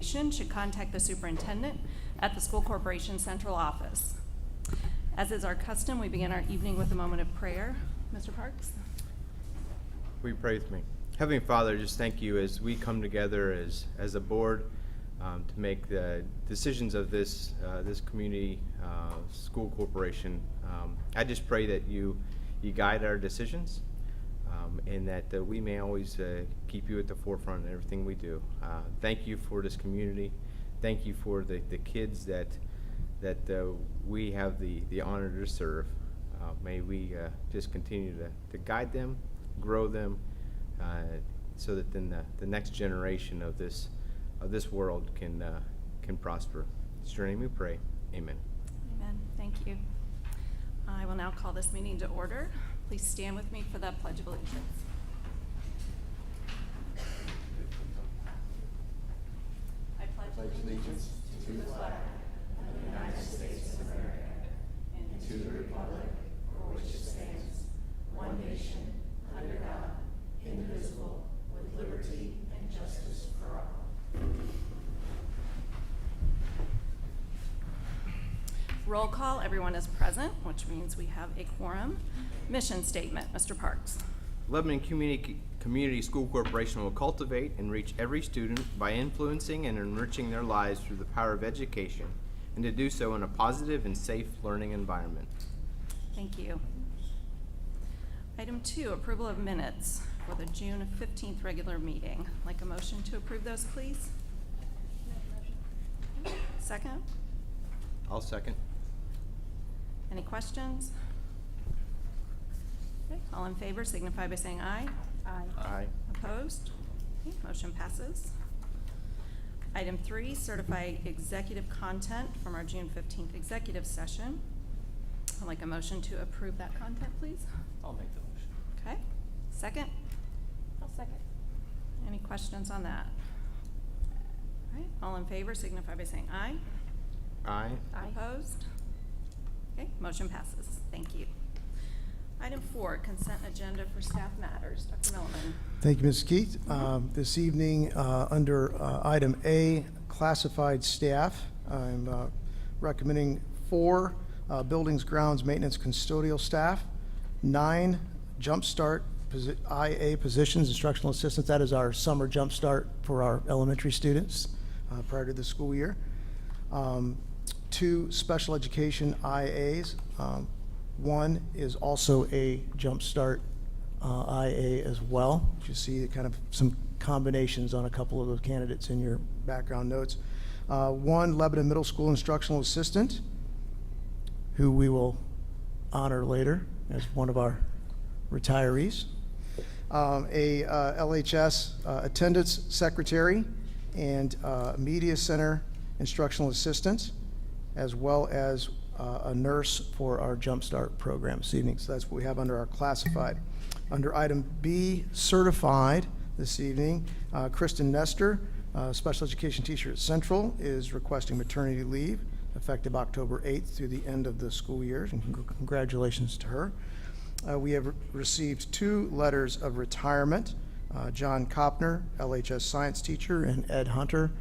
should contact the superintendent at the school corporation central office. As is our custom, we begin our evening with a moment of prayer. Mr. Parks? Will you pray with me? Heavenly Father, just thank you as we come together as a board to make the decisions of this community school corporation. I just pray that you guide our decisions and that we may always keep you at the forefront in everything we do. Thank you for this community. Thank you for the kids that we have the honor to serve. May we just continue to guide them, grow them, so that then the next generation of this world can prosper. In your name we pray. Amen. Amen. Thank you. I will now call this meeting to order. Please stand with me for the Pledge of Allegiance. I pledge allegiance to the flag of the United States of America and to the republic for which it stands, one nation, under God, indivisible, with liberty and justice for all. Roll call, everyone is present, which means we have a quorum. Mission statement, Mr. Parks. Lebanon Community School Corporation will cultivate and reach every student by influencing and enriching their lives through the power of education, and to do so in a positive and safe learning environment. Thank you. Item 2, approval of minutes for the June 15th regular meeting. Like a motion to approve those, please? Second? I'll second. Any questions? Okay, all in favor signify by saying aye. Aye. Opposed? Okay, motion passes. Item 3, certified executive content from our June 15th executive session. I'd like a motion to approve that content, please. I'll make the motion. Okay, second? I'll second. Any questions on that? All right, all in favor signify by saying aye. Aye. Aye. Opposed? Okay, motion passes. Thank you. Item 4, consent agenda for staff matters. Dr. Milliman. Thank you, Ms. Keith. This evening, under item A, classified staff, I'm recommending 4 buildings, grounds, maintenance, custodial staff, 9 jumpstart IA positions, instructional assistants. That is our summer jumpstart for our elementary students prior to the school year. 2 special education IAs. 1 is also a jumpstart IA as well. You see kind of some combinations on a couple of those candidates in your background notes. 1 Lebanon Middle School instructional assistant, who we will honor later as one of our retirees. A LHS attendance secretary and media center instructional assistant, as well as a nurse for our Jumpstart program this evening. So that's what we have under our classified. Under item B, certified this evening, Kristen Nestor, special education teacher at Central, is requesting maternity leave effective October 8th through the end of the school year, and congratulations to her. We have received 2 letters of retirement. John Kopner, LHS science teacher, and Ed Hunter,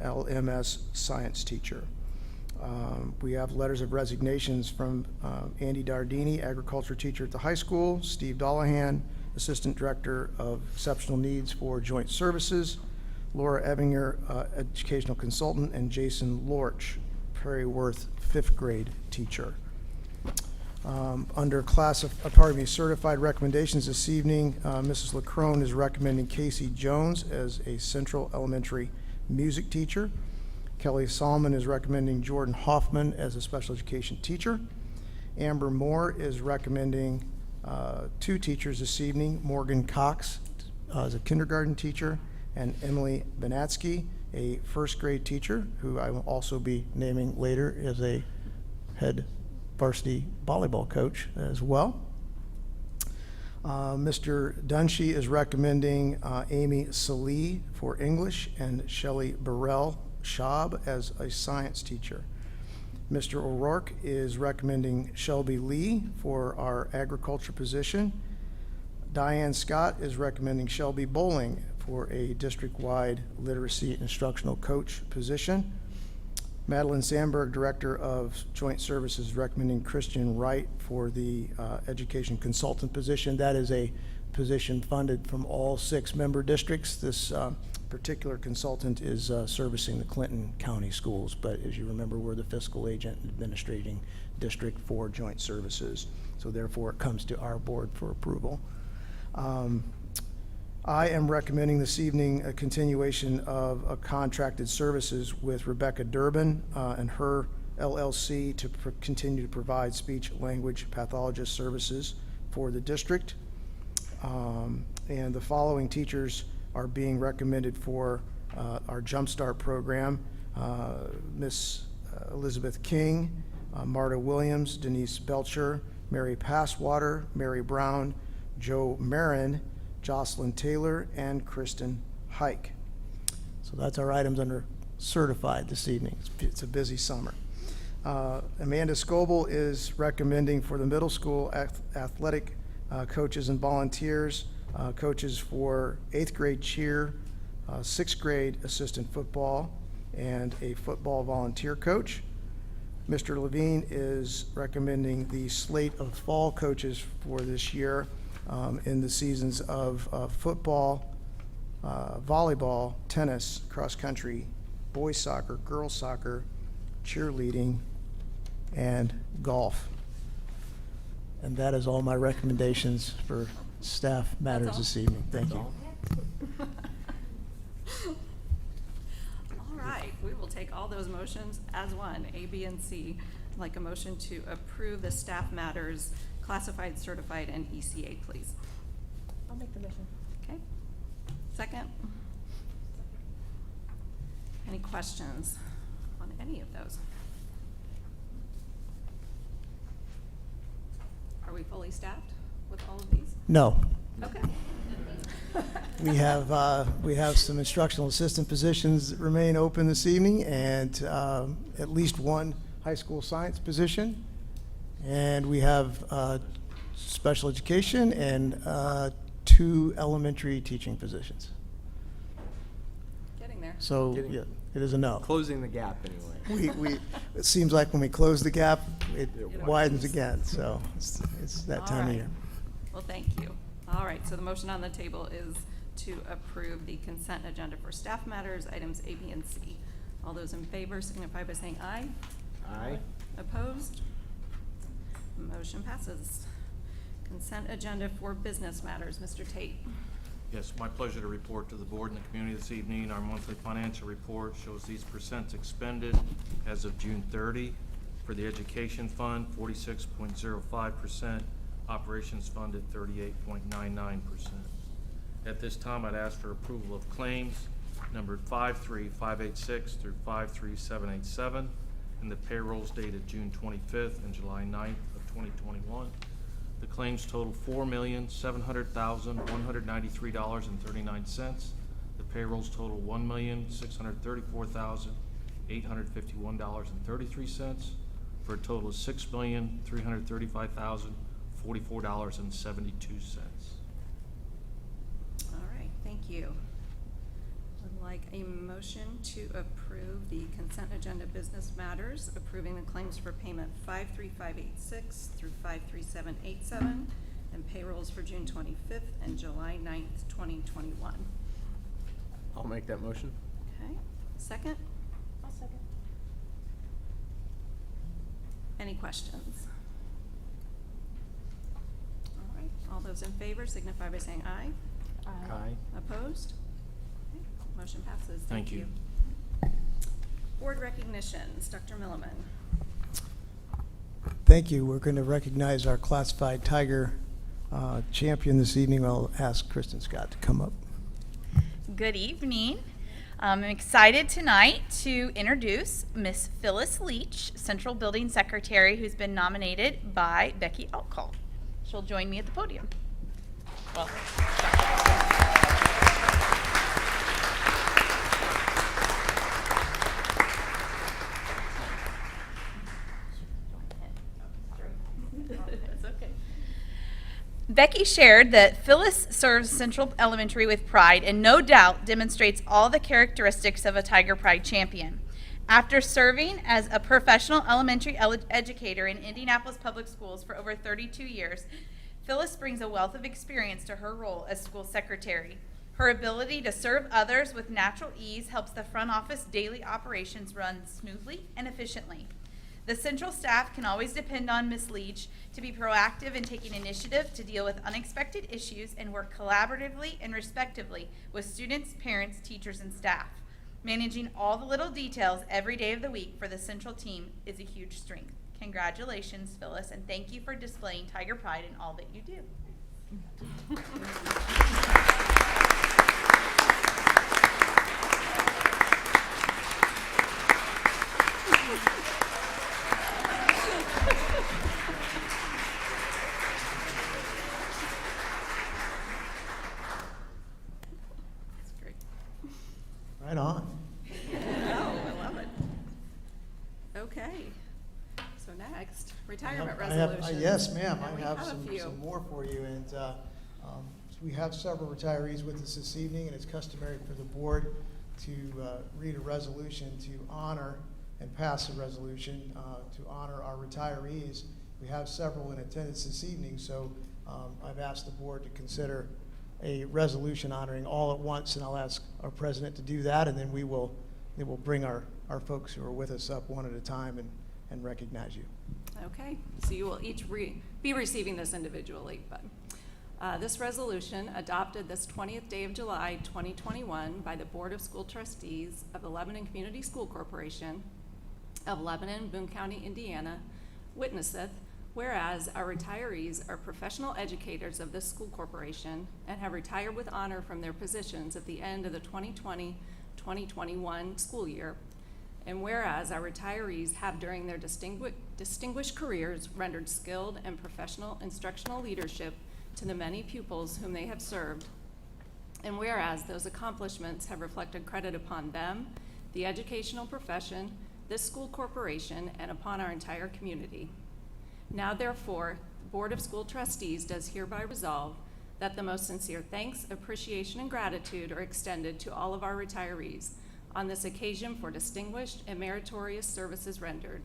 LMS science teacher. We have letters of resignations from Andy Dardini, agriculture teacher at the high school, Steve Dollahan, assistant director of exceptional needs for joint services, Laura Evinger, educational consultant, and Jason Lorch, Prairie Worth 5th grade teacher. Under certified recommendations this evening, Mrs. LaCrone is recommending Casey Jones as a Central Elementary music teacher. Kelly Solomon is recommending Jordan Hoffman as a special education teacher. Amber Moore is recommending 2 teachers this evening, Morgan Cox as a kindergarten teacher, and Emily Benatsky, a 1st grade teacher, who I will also be naming later as a head varsity volleyball coach as well. Mr. Dunshee is recommending Amy Salee for English and Shelley Burrell Schaub as a science teacher. Mr. O'Rourke is recommending Shelby Lee for our agriculture position. Diane Scott is recommending Shelby Bowling for a district-wide literacy instructional coach position. Madeline Sandberg, Director of Joint Services, recommending Christian Wright for the education consultant position. That is a position funded from all 6 member districts. This particular consultant is servicing the Clinton County schools, but as you remember, we're the fiscal agent and administrating district for joint services. So therefore, it comes to our board for approval. I am recommending this evening a continuation of a contracted services with Rebecca Durbin and her LLC to continue to provide speech-language pathologist services for the district. And the following teachers are being recommended for our Jumpstart program. Miss Elizabeth King, Marta Williams, Denise Belcher, Mary Passwater, Mary Brown, Joe Marin, Jocelyn Taylor, and Kristen Hike. So that's our items under certified this evening. It's a busy summer. Amanda Scoble is recommending for the middle school athletic coaches and volunteers, coaches for 8th grade cheer, 6th grade assistant football, and a football volunteer coach. Mr. Levine is recommending the slate of fall coaches for this year in the seasons of football, volleyball, tennis, cross country, boys soccer, girls soccer, cheerleading, and golf. And that is all my recommendations for staff matters all? this evening. Thank you. All right, we will take all those motions as one, A, B, and C. I'd like a motion to approve the staff matters, classified, certified, and ECA, please. I'll make the motion. Okay. Second? Any questions on any of those? Are we fully staffed with all of these? No, Okay. we have some instructional assistant positions that remain open this evening, and at least one high school science position. And we have special education and 2 elementary teaching positions. Getting there. So, Getting- yeah, it is a no. Closing the gap anyway. It seems like when we close the gap, it It widens again, so it's that All time of right. year. Well, thank you. All right, so the motion on the table is to approve the consent agenda for staff matters, items A, B, and C. All those in favor signify by saying aye. Aye. Opposed? Motion passes. Consent agenda for business matters, Mr. Tate. Yes, my pleasure to report to the board and the community this evening. Our monthly financial report shows these percents expended as of June 30. For the education fund, 46.05%, operations fund at 38.99%. At this time, I'd ask for approval of claims numbered 53586 through 53787, and the payrolls dated June 25th and July 9th of 2021. The claims total $4,700,193.39. The payrolls total $1,634,851.33, for a total of $6,335,044.72. All right, thank you. Would like a motion to approve the consent agenda business matters, approving the claims for payment 53586 through 53787, and payrolls for June 25th and July 9th, 2021. I'll make that motion. Okay, second? I'll second. Any questions? All right, all those in favor signify by saying aye. Aye. Opposed? Okay, motion passes. Thank you. Board recognitions, Dr. Milliman. Thank you. We're going to recognize our classified Tiger champion this evening. I'll ask Kristen Scott to come up. Good evening. I'm excited tonight to introduce Miss Phyllis Leach, Central Building Secretary, who's been nominated by Becky Alcall. She'll join me at the podium. Well, It's okay. Becky shared that Phyllis serves Central Elementary with pride and no doubt demonstrates all the characteristics of a Tiger Pride champion. After serving as a professional elementary educator in Indianapolis Public Schools for over 32 years, Phyllis brings a wealth of experience to her role as school secretary. Her ability to serve others with natural ease helps the front office daily operations run smoothly and efficiently. The central staff can always depend on Ms. Leach to be proactive in taking initiative to deal with unexpected issues and work collaboratively and respectively with students, parents, teachers, and staff. Managing all the little details every day of the week for the central team is a huge strength. Congratulations, Phyllis, and thank you for displaying Tiger Pride in all that you do. That's great. Right on. I love it. Okay. So next, retirement resolutions. Yes, ma'am, And we I have a few. some more for you, and we have several retirees with us this evening, and it's customary for the board to read a resolution to honor and pass a resolution to honor our retirees. We have several in attendance this evening, so I've asked the board to consider a resolution honoring all at once, and I'll ask our president to do that, and then we will bring our folks who are with us up one at a time and recognize you. Okay, so you will each be receiving this individually, but this resolution adopted this 20th day of July 2021 by the Board of School Trustees of the Lebanon Community School Corporation of Lebanon, Boone County, Indiana, witnesseth, whereas our retirees are professional educators of this school corporation and have retired with honor from their positions at the end of the 2020-2021 school year, and whereas our retirees have during their distinguished careers rendered skilled and professional instructional leadership to the many pupils whom they have served, and whereas those accomplishments have reflected credit upon them, the educational profession, this school corporation, and upon our entire community. Now therefore, the Board of School Trustees does hereby resolve that the most sincere thanks, appreciation, and gratitude are extended to all of our retirees on this occasion for distinguished and meritorious services rendered,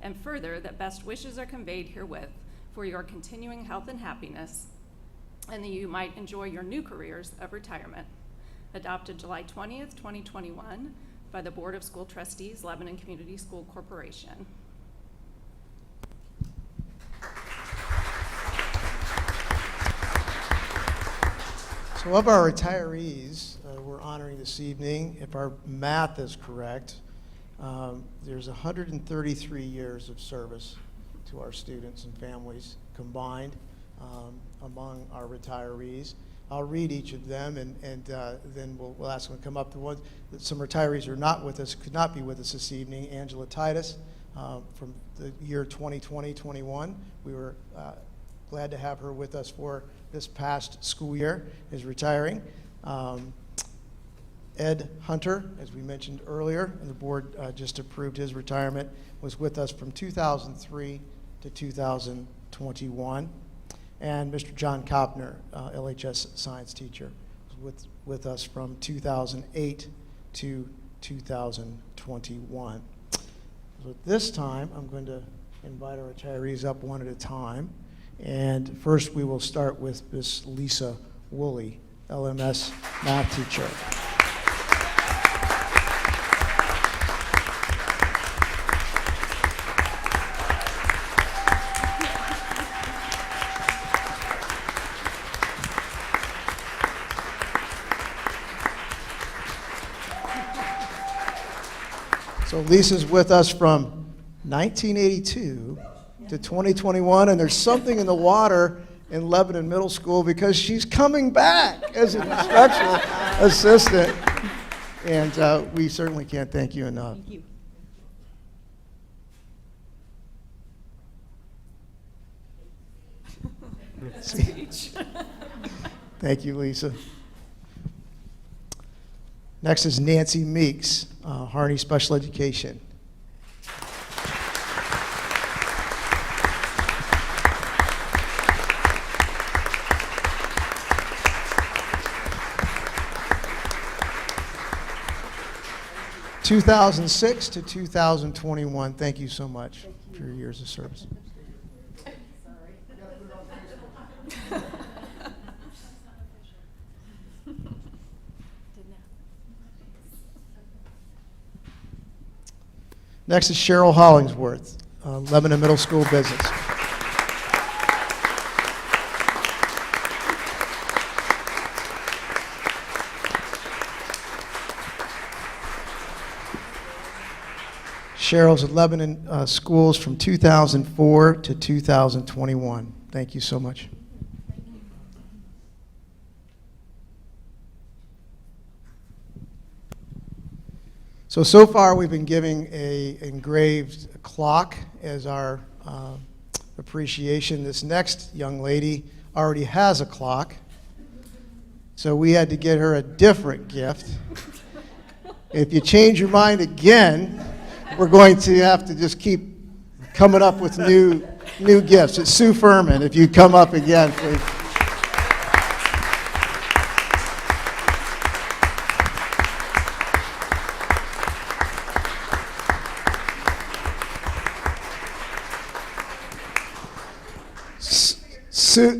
and further that best wishes are conveyed herewith for your continuing health and happiness, and that you might enjoy your new careers of retirement. Adopted July 20th, 2021 by the Board of School Trustees, Lebanon Community School Corporation. So of our retirees we're honoring this evening, if our math is correct, there's 133 years of service to our students and families combined among our retirees. I'll read each of them, and then we'll ask them to come up. Some retirees are not with us, could not be with us this evening. Angela Titus from the year 2020-21. We were glad to have her with us for this past school year, is retiring. Ed Hunter, as we mentioned earlier, and the board just approved his retirement, was with us from 2003 to 2021. And Mr. John Kopner, LHS science teacher, was with us from 2008 to 2021. So at this time, I'm going to invite our retirees up one at a time. And first, we will start with Miss Lisa Woolley, LMS math teacher. So Lisa's with us from 1982 to 2021, and there's something in the water in Lebanon Middle School because she's coming back as an instructional assistant. And we certainly can't thank you enough. Thank you. Speech. Thank you, Lisa. Next is Nancy Meeks, Harney Special Education. 2006 to 2021. Thank you so much for your years of service. Next is Cheryl Hollingsworth, Lebanon Middle School Business. Cheryl's at Lebanon Schools from 2004 to 2021. Thank you so much. So far we've been giving a engraved clock as our appreciation. This next young lady already has a clock, so we had to get her a different gift. If you change your mind again, we're going to have to just keep coming up with new gifts. It's Sue Furman. If you come up again, please.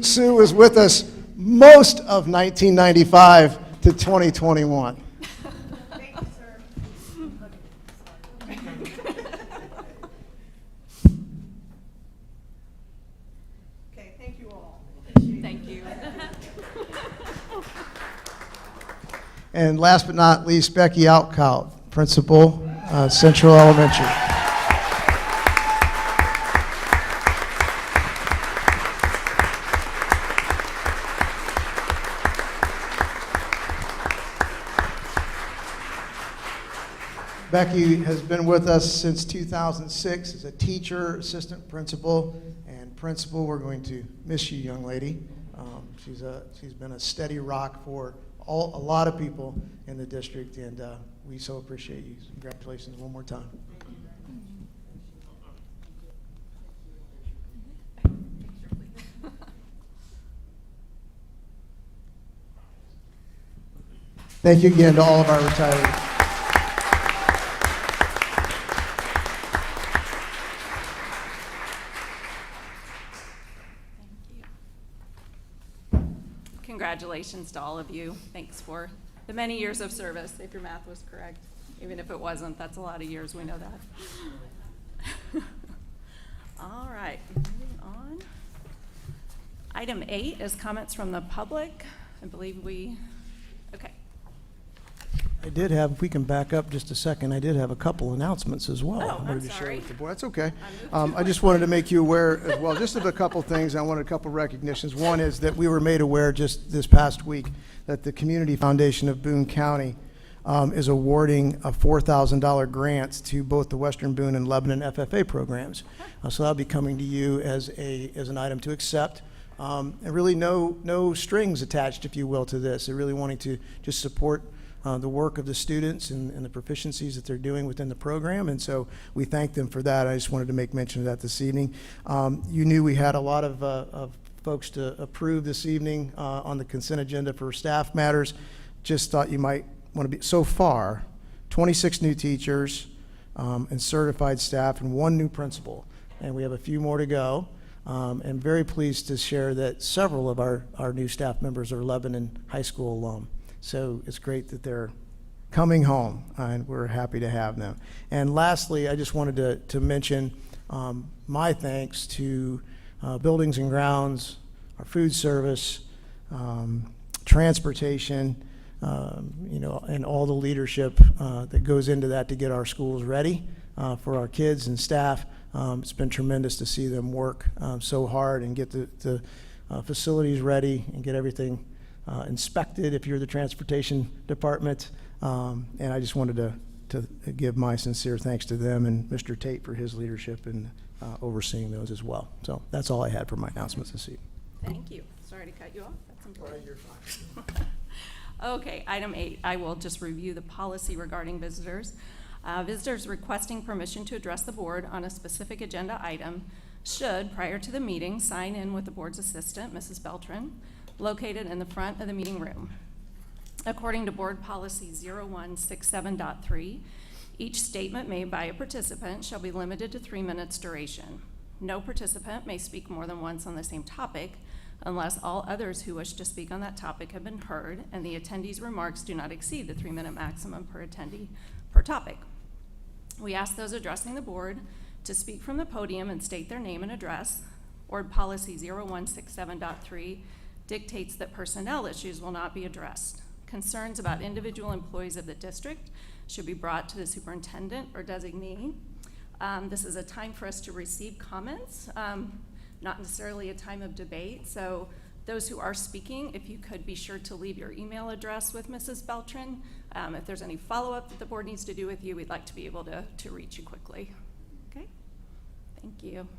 Sue was with us most of 1995 to 2021. Thank you, sir. Okay, thank you all. Thank you. And last but not least, Becky Outcout, Principal, Central Elementary. Becky has been with us since 2006 as a teacher, assistant principal, and principal. We're going to miss you, young lady. She's been a steady rock for a lot of people in the district, and we so appreciate you. Congratulations one more time. Thank you again to all of our retirees. Congratulations to all of you. Thanks for the many years of service, if your math was correct. Even if it wasn't, that's a lot of years, we know that. All right, moving on. Item 8 is comments from the public. I believe okay. I did have, if we can back up just a second, I did have a couple announcements as well. Oh, I I'm wanted to share sorry. with the board. That's okay. I moved I just wanted to make you aware as well, just of a couple things. I wanted a couple recognitions. One is that we were made aware just this past week that the Community Foundation of Boone County is awarding a $4,000 grants to both the Western Boone and Lebanon FFA programs. So that'll be coming to you as an item to accept. And really no strings attached, if you will, to this. They're really wanting to just support the work of the students and the proficiencies that they're doing within the program, and so we thank them for that. I just wanted to make mention of that this evening. You knew we had a lot of folks to approve this evening on the consent agenda for staff matters. Just thought you might want to be, so far, 26 new teachers and certified staff and 1 new principal, and we have a few more to go. And very pleased to share that several of our new staff members are Lebanon High School alum. So it's great that they're coming home, and we're happy to have them. And lastly, I just wanted to mention my thanks to Buildings and Grounds, our food service, transportation, and all the leadership that goes into that to get our schools ready for our kids and staff. It's been tremendous to see them work so hard and get the facilities ready and get everything inspected if you're the transportation department. And I just wanted to give my sincere thanks to them and Mr. Tate for his leadership in overseeing those as well. So that's all I had for my announcements this evening. Thank you. Sorry to cut you off. That's important. You're fine. Okay, item 8, I will just review the policy regarding visitors. Visitors requesting permission to address the board on a specific agenda item should, prior to the meeting, sign in with the board's assistant, Mrs. Beltran, located in the front of the meeting room. According to Board Policy 0167.3, Each statement made by a participant shall be limited to 3 minutes duration. No participant may speak more than once on the same topic unless all others who wish to speak on that topic have been heard and the attendee's remarks do not exceed the 3-minute maximum per attendee per topic. We ask those addressing the board to speak from the podium and state their name and address. Board Policy 0167.3 dictates that personnel issues will not be addressed. Concerns about individual employees of the district should be brought to the superintendent or designee. This is a time for us to receive comments, not necessarily a time of debate. So those who are speaking, if you could be sure to leave your email address with Mrs. Beltran. If there's any follow-up that the board needs to do with you, we'd like to be able to reach you quickly. Okay? Thank you.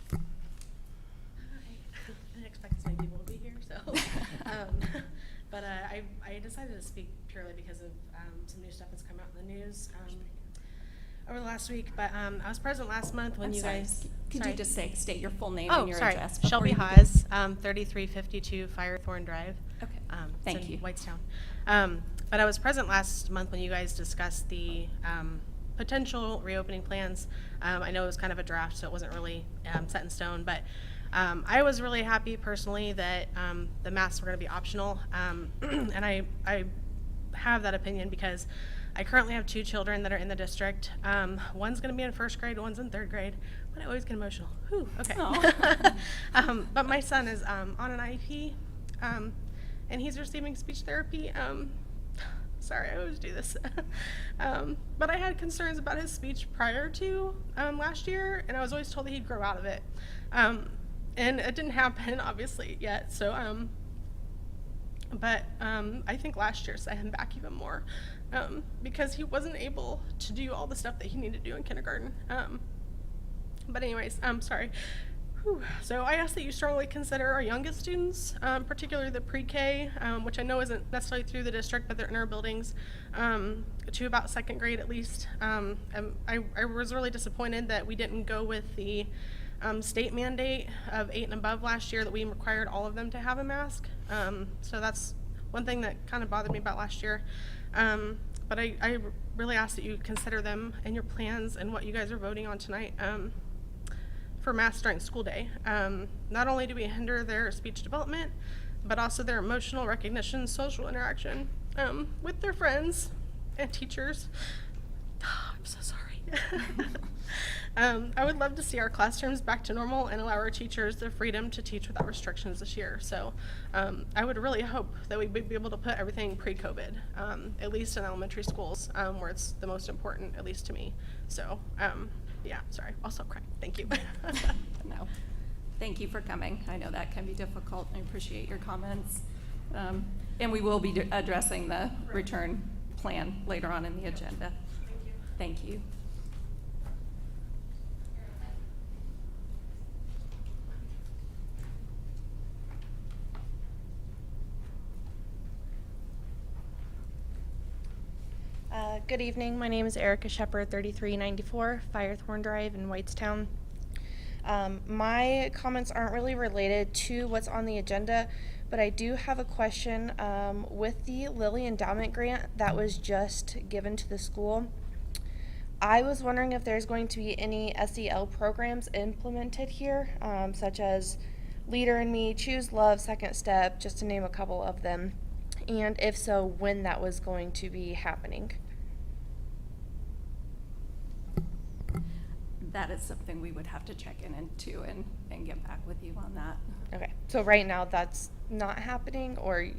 I didn't expect so many people to be here, so. But I decided to speak purely because of some new stuff that's come out in the news over the last week. But I was present last month when I'm you sorry. guys. Could sorry. you just state your full name Oh, and your sorry. address? Shelby before you Haas, 3352 Firethorn Drive. Okay. It's Thank in you. Whitestown. But I was present last month when you guys discussed the potential reopening plans. I know it was kind of a draft, so it wasn't really set in stone, but I was really happy personally that the masks were going to be optional. And I have that opinion because I currently have 2 children that are in the district. One's going to be in 1st grade, one's in 3rd grade. But I always get emotional. Whew, okay. But my son is on an IEP, and he's receiving speech therapy. Sorry, I always do this. But I had concerns about his speech prior to last year, and I was always told that he'd grow out of it. And it didn't happen, obviously, yet. So, but I think last year set him back even more because he wasn't able to do all the stuff that he needed to do in kindergarten. But anyways, sorry. Whew. So I ask that you strongly consider our youngest students, particularly the pre-K, which I know isn't necessarily through the district, but they're in our buildings, to about 2nd grade at least. I was really disappointed that we didn't go with the state mandate of 8 and above last year, that we required all of them to have a mask. So that's one thing that kind of bothered me about last year. But I really ask that you consider them in your plans and what you guys are voting on tonight for masks during school day. Not only do we hinder their speech development, but also their emotional recognition, social interaction with their friends and teachers. I'm so sorry. I would love to see our classrooms back to normal and allow our teachers the freedom to teach without restrictions this year. So I would really hope that we would be able to put everything pre-COVID, at least in elementary schools, where it's the most important, at least to me. So yeah, sorry, I'll stop crying. Thank you. No. Thank you for coming. I know that can be difficult. I appreciate your comments. And we will be addressing the return plan later on in the agenda. Thank you. Good evening. My name is Erica Shepard, 3394 Firethorn Drive in Whitestown. My comments aren't really related to what's on the agenda, but I do have a question with the Lilly Endowment Grant that was just given to the school. I was wondering if there's going to be any SEL programs implemented here, such as Leader in Me, Choose Love, Second Step, just to name a couple of them, and if so, when that was going to be happening. That is something we would have to check into and get back with you on that. Okay, so right now that's not happening, or?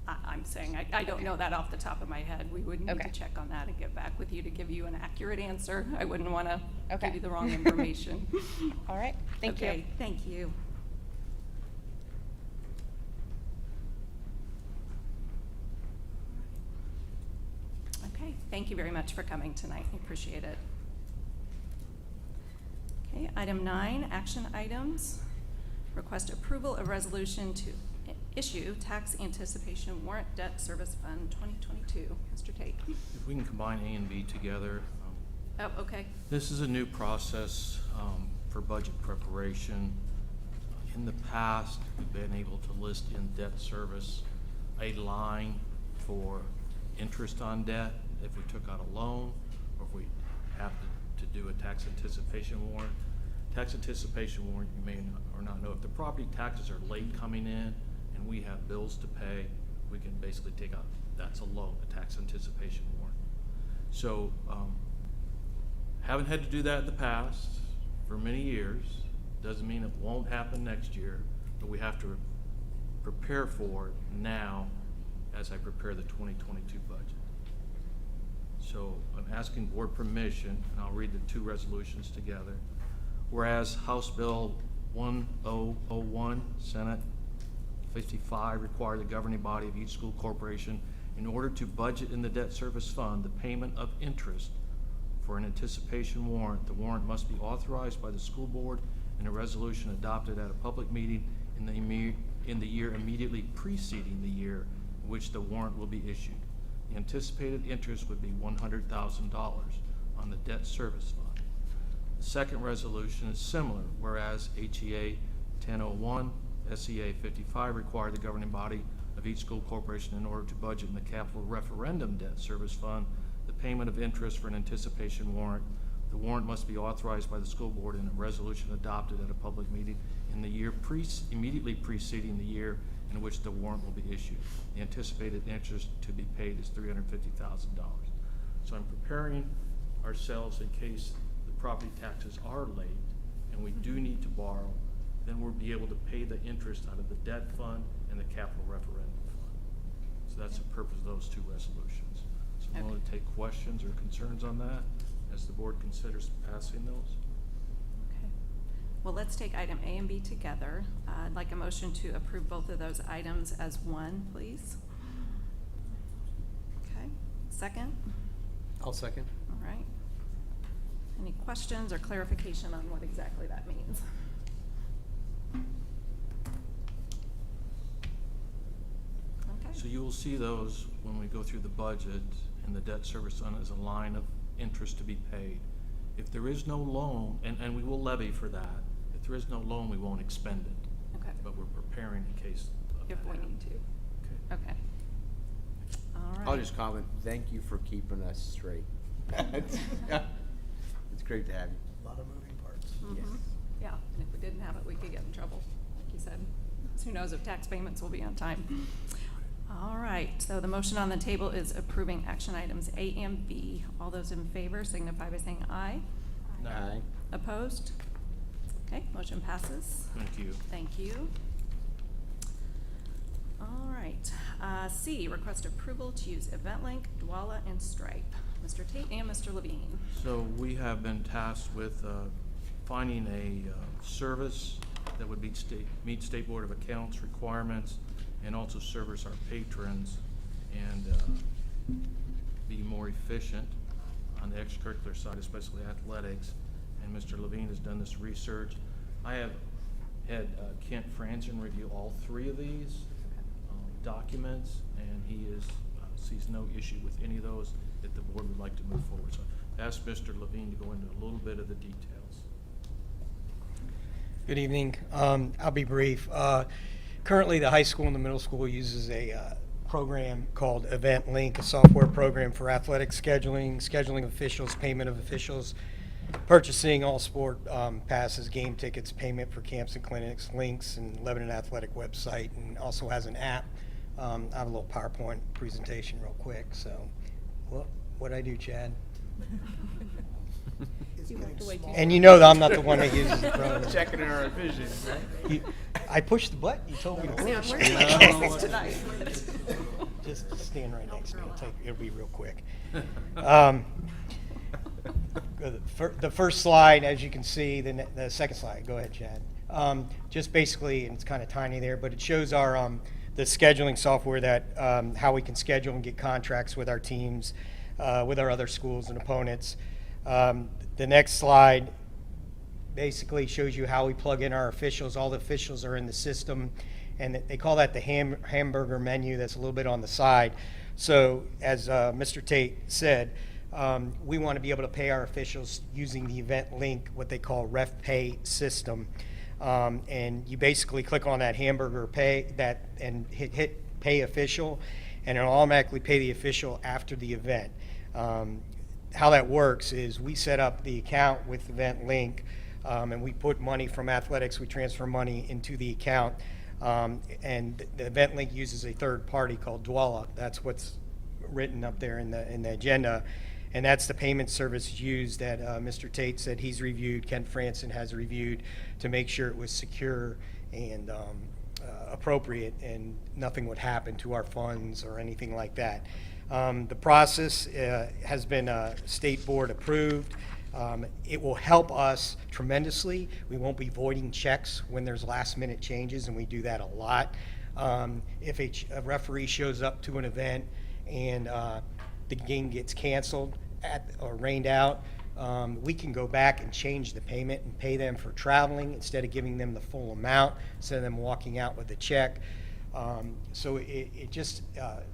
I'm saying I don't know that off the top of my head. We would need Okay. to check on that and get back with you to give you an accurate answer. I wouldn't want to Okay. give you the wrong information. All right, thank you. Okay, thank you. Okay, thank you very much for coming tonight. I appreciate it. Okay, item 9, action items. Request approval of resolution to issue tax anticipation warrant debt service fund 2022. Mr. Tate. If we can combine A and B together. Oh, okay. This is a new process for budget preparation. In the past, we've been able to list in debt service a line for interest on debt if we took out a loan, or if we have to do a tax anticipation warrant. Tax anticipation warrant, you may or not know, if the property taxes are late coming in and we have bills to pay, we can basically take out, that's a loan, a tax anticipation warrant. So, haven't had to do that in the past for many years. Doesn't mean it won't happen next year, but we have to prepare for it now as I prepare the 2022 budget. So I'm asking board permission, and I'll read the two resolutions together. Whereas House Bill 1001, Senate 55, require the governing body of each school corporation, in order to budget in the debt service fund the payment of interest for an anticipation warrant, the warrant must be authorized by the school board in a resolution adopted at a public meeting in the year immediately preceding the year in which the warrant will be issued. The anticipated interest would be $100,000 on the debt service fund. The second resolution is similar, whereas HEA 1001, SEA 55 require the governing body of each school corporation, in order to budget in the capital referendum debt service fund the payment of interest for an anticipation warrant. The warrant must be authorized by the school board in a resolution adopted at a public meeting in the year immediately preceding the year in which the warrant will be issued. The anticipated interest to be paid is $350,000. So I'm preparing ourselves in case the property taxes are late and we do need to borrow, then we'll be able to pay the interest out of the debt fund and the capital referendum fund. So that's the purpose of those two resolutions. So I'm willing to take questions or concerns on that as the board considers passing those. Okay. Well, let's take item A and B together. I'd like a motion to approve both of those items as one, please. Okay. Second? I'll second. All right. Any questions or clarification on what exactly that means? Okay. So you will see those when we go through the budget, and the debt service fund is a line of interest to be paid. If there is no loan, and we will levy for that, if there is no loan, we won't expend it. Okay. But we're preparing in case of If that we happening. need to. Okay. Okay. All right. I'll just comment, thank you for keeping us straight. It's great to have you. A lot of moving parts. Mhm. Yeah, and if we didn't have it, we could get in trouble, like you said. So who knows if tax payments will be on time. All right, so the motion on the table is approving action items A and B. All those in favor signify by saying aye. Aye. Opposed? Okay, motion passes. Thank you. Thank you. All right, C, request approval to use EventLink, Dwala, and Stripe. Mr. Tate and Mr. Levine. So we have been tasked with finding a service that would meet State Board of Accounts requirements and also service our patrons and be more efficient on the extracurricular side, especially athletics. And Mr. Levine has done this research. I have had Kent Franzen review all three of these documents, and he sees no issue with any of those that the board would like to move forward. So I asked Mr. Levine to go into a little bit of the details. Good evening. I'll be brief. Currently, the high school and the middle school uses a program called EventLink, a software program for athletic scheduling, scheduling officials, payment of officials, purchasing all sport passes, game tickets, payment for camps and clinics, links, and Lebanon Athletic website, and also has an app. I have a little PowerPoint presentation real quick. So, what'd I do, Chad? You have to wait till And you know that I'm not the one that uses the program. Checking our vision, right? I pushed the button. You told me to push. tonight. Just stand right next to me. It'll be real quick. The first slide, as you can see, the second slide. Go ahead, Chad. Just basically, and it's kind of tiny there, but it shows our the scheduling software that how we can schedule and get contracts with our teams, with our other schools and opponents. The next slide basically shows you how we plug in our officials. All the officials are in the system, and they call that the hamburger menu that's a little bit on the side. So as Mr. Tate said, we want to be able to pay our officials using the EventLink, what they call RefPay system. And you basically click on that hamburger pay and hit pay official, and it'll automatically pay the official after the event. How that works is we set up the account with Event Link, and we put money from athletics, we transfer money into the account, and the Event Link uses a third party called Dwella. That's what's written up there in the agenda, and that's the payment service used that Mr. Tate said he's reviewed, Ken Franson has reviewed to make sure it was secure and appropriate and nothing would happen to our funds or anything like that. The process has been state board approved. It will help us tremendously. We won't be voiding checks when there's last minute changes, and we do that a lot. If a referee shows up to an event and the game gets canceled or rained out, we can go back and change the payment and pay them for traveling instead of giving them the full amount, instead of them walking out with a check. So it just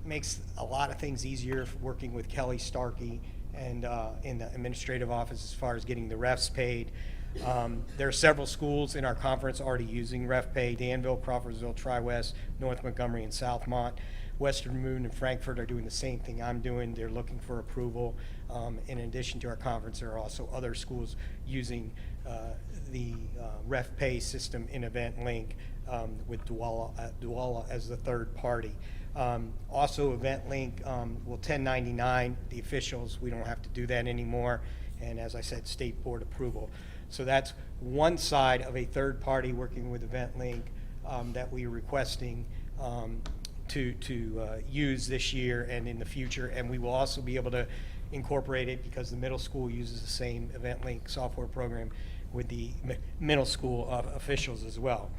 makes a lot of things easier working with Kelly Starkey and in the administrative office as far as getting the refs paid. There are several schools in our conference already using RefPay: Danville, Crawfordsville, Tri-West, North Montgomery, and Southmont. Western Moon and Frankfurt are doing the same thing I'm doing. They're looking for approval. In addition to our conference, there are also other schools using the RefPay system in Event Link with Dwella as the third party. Also, Event Link will 1099 the officials. We don't have to do that anymore. And as I said, state board approval. So that's one side of a third party working with Event Link that we're requesting to use this year and in the future. And we will also be able to incorporate it because the middle school uses the same Event Link software program with the middle school officials as well.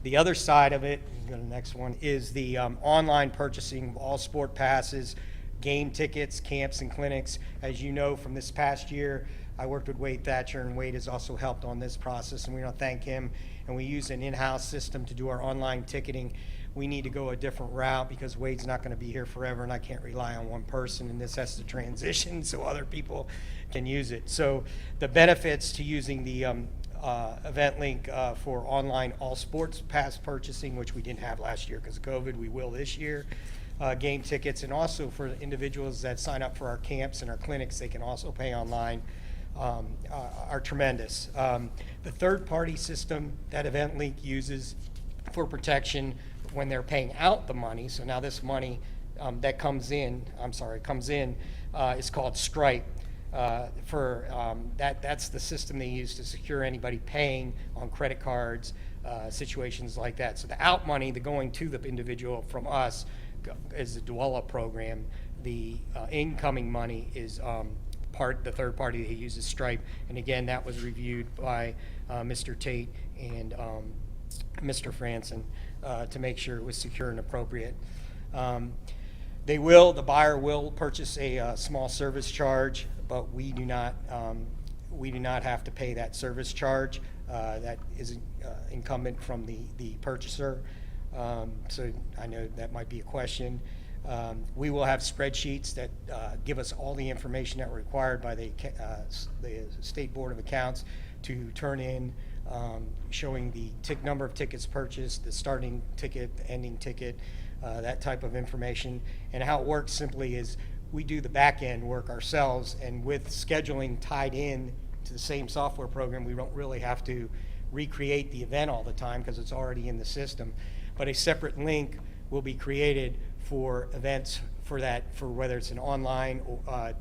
The other side of it, go to the next one, is the online purchasing of all sport passes, game tickets, camps, and clinics. As you know from this past year, I worked with Wade Thatcher, and Wade has also helped on this process, and we want to thank him. And we use an in-house system to do our online ticketing. We need to go a different route because Wade's not going to be here forever, and I can't rely on one person, and this has to transition so other people can use it. So the benefits to using the Event Link for online all sports pass purchasing, which we didn't have last year because of COVID, we will this year. Game tickets, and also for individuals that sign up for our camps and our clinics, they can also pay online, are tremendous. The third-party system that Event Link uses for protection when they're paying out the money, so now this money that comes in is called Stripe. That's the system they use to secure anybody paying on credit cards, situations like that. So the out money, the going to the individual from us, is the Dwella program. The incoming money is the third party that uses Stripe. And again, that was reviewed by Mr. Tate and Mr. Franson to make sure it was secure and appropriate. The buyer will purchase a small service charge, but we do not have to pay that service charge. That is incumbent from the purchaser. So I know that might be a question. We will have spreadsheets that give us all the information that we're required by the State Board of Accounts to turn in, showing the number of tickets purchased, the starting ticket, the ending ticket, that type of information. And how it works simply is we do the back end work ourselves, and with scheduling tied in to the same software program, we don't really have to recreate the event all the time because it's already in the system. But a separate link will be created for events for whether it's an online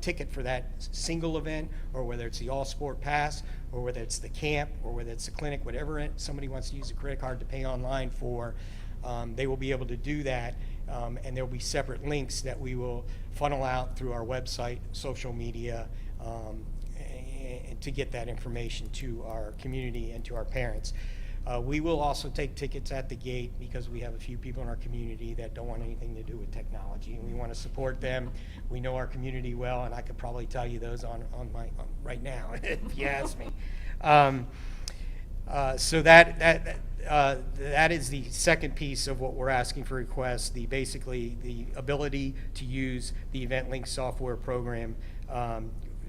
ticket for that single event, or whether it's the all sport pass, or whether it's the camp, or whether it's the clinic, whatever somebody wants to use a credit card to pay online for, they will be able to do that. And there will be separate links that we will funnel out through our website, social media, to get that information to our community and to our parents. We will also take tickets at the gate because we have a few people in our community that don't want anything to do with technology, and we want to support them. We know our community well, and I could probably tell you those on right now if you ask me. So that is the second piece of what we're asking for requests, basically the ability to use the Event Link software program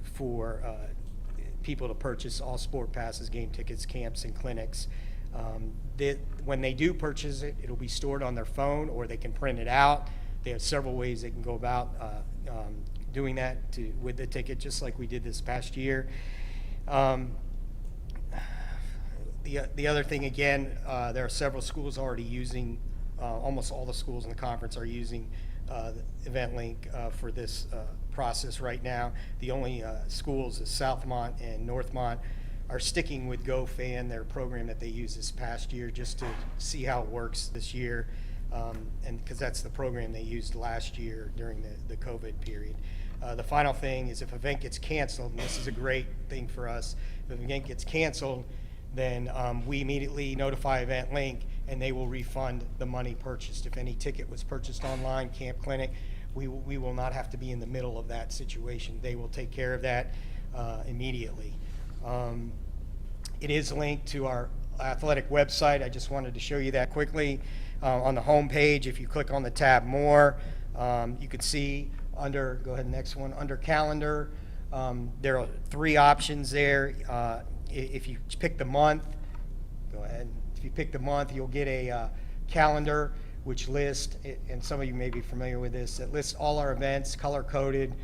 for people to purchase all sport passes, game tickets, camps, and clinics. When they do purchase it, it'll be stored on their phone, or they can print it out. They have several ways they can go about doing that with the ticket, just like we did this past year. The other thing, again, there are several schools already using, almost all the schools in the conference are using EventLink for this process right now. The only schools is Southmont and Northmont are sticking with GoFan, their program that they used this past year, just to see how it works this year, and because that's the program they used last year during the COVID period. The final thing is if an event gets canceled, and this is a great thing for us, if an event gets canceled, then we immediately notify EventLink, and they will refund the money purchased. If any ticket was purchased online, Camp Clinic, we will not have to be in the middle of that situation. They will take care of that immediately. It is linked to our athletic website. I just wanted to show you that quickly. On the home page, if you click on the tab More, you can see under, go ahead, next one, under Calendar, there are 3 options there. If you pick the month, go ahead. If you pick the month, you'll get a calendar which lists, and some of you may be familiar with this, it lists all our events, color-coded,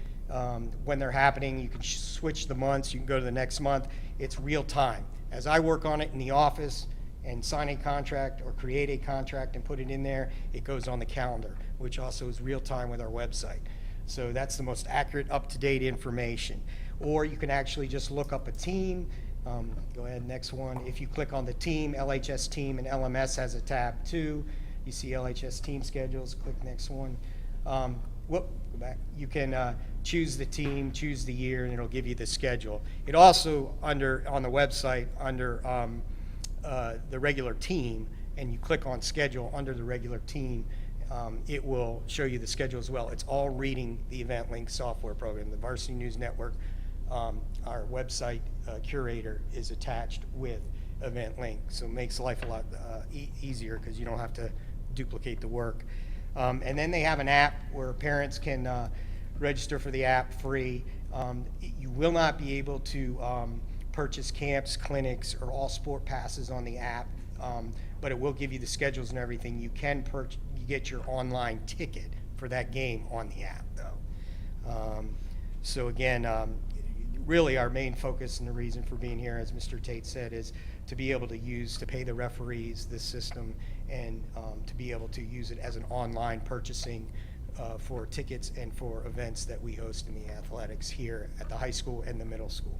when they're happening. You can switch the months. You can go to the next month. It's real time. As I work on it in the office and sign a contract or create a contract and put it in there, it goes on the calendar, which also is real time with our website. So that's the most accurate, up-to-date information. Or you can actually just look up a team. Go ahead, next one. If you click on the team, LHS team, and LMS has a tab too. You see LHS team schedules. Click next one. Go back. You can choose the team, choose the year, and it'll give you the schedule. It also, on the website, under the regular team, and you click on schedule under the regular team, it will show you the schedule as well. It's all reading the EventLink software program. The Varsity News Network, our website curator is attached with EventLink, so it makes life a lot easier because you don't have to duplicate the work. And then they have an app where parents can register for the app free. You will not be able to purchase camps, clinics, or all sport passes on the app, but it will give you the schedules and everything. You can get your online ticket for that game on the app, though. So again, really our main focus and the reason for being here, as Mr. Tate said, is to be able to pay the referees this system, and to be able to use it as an online purchasing for tickets and for events that we host in the athletics here at the high school and the middle school.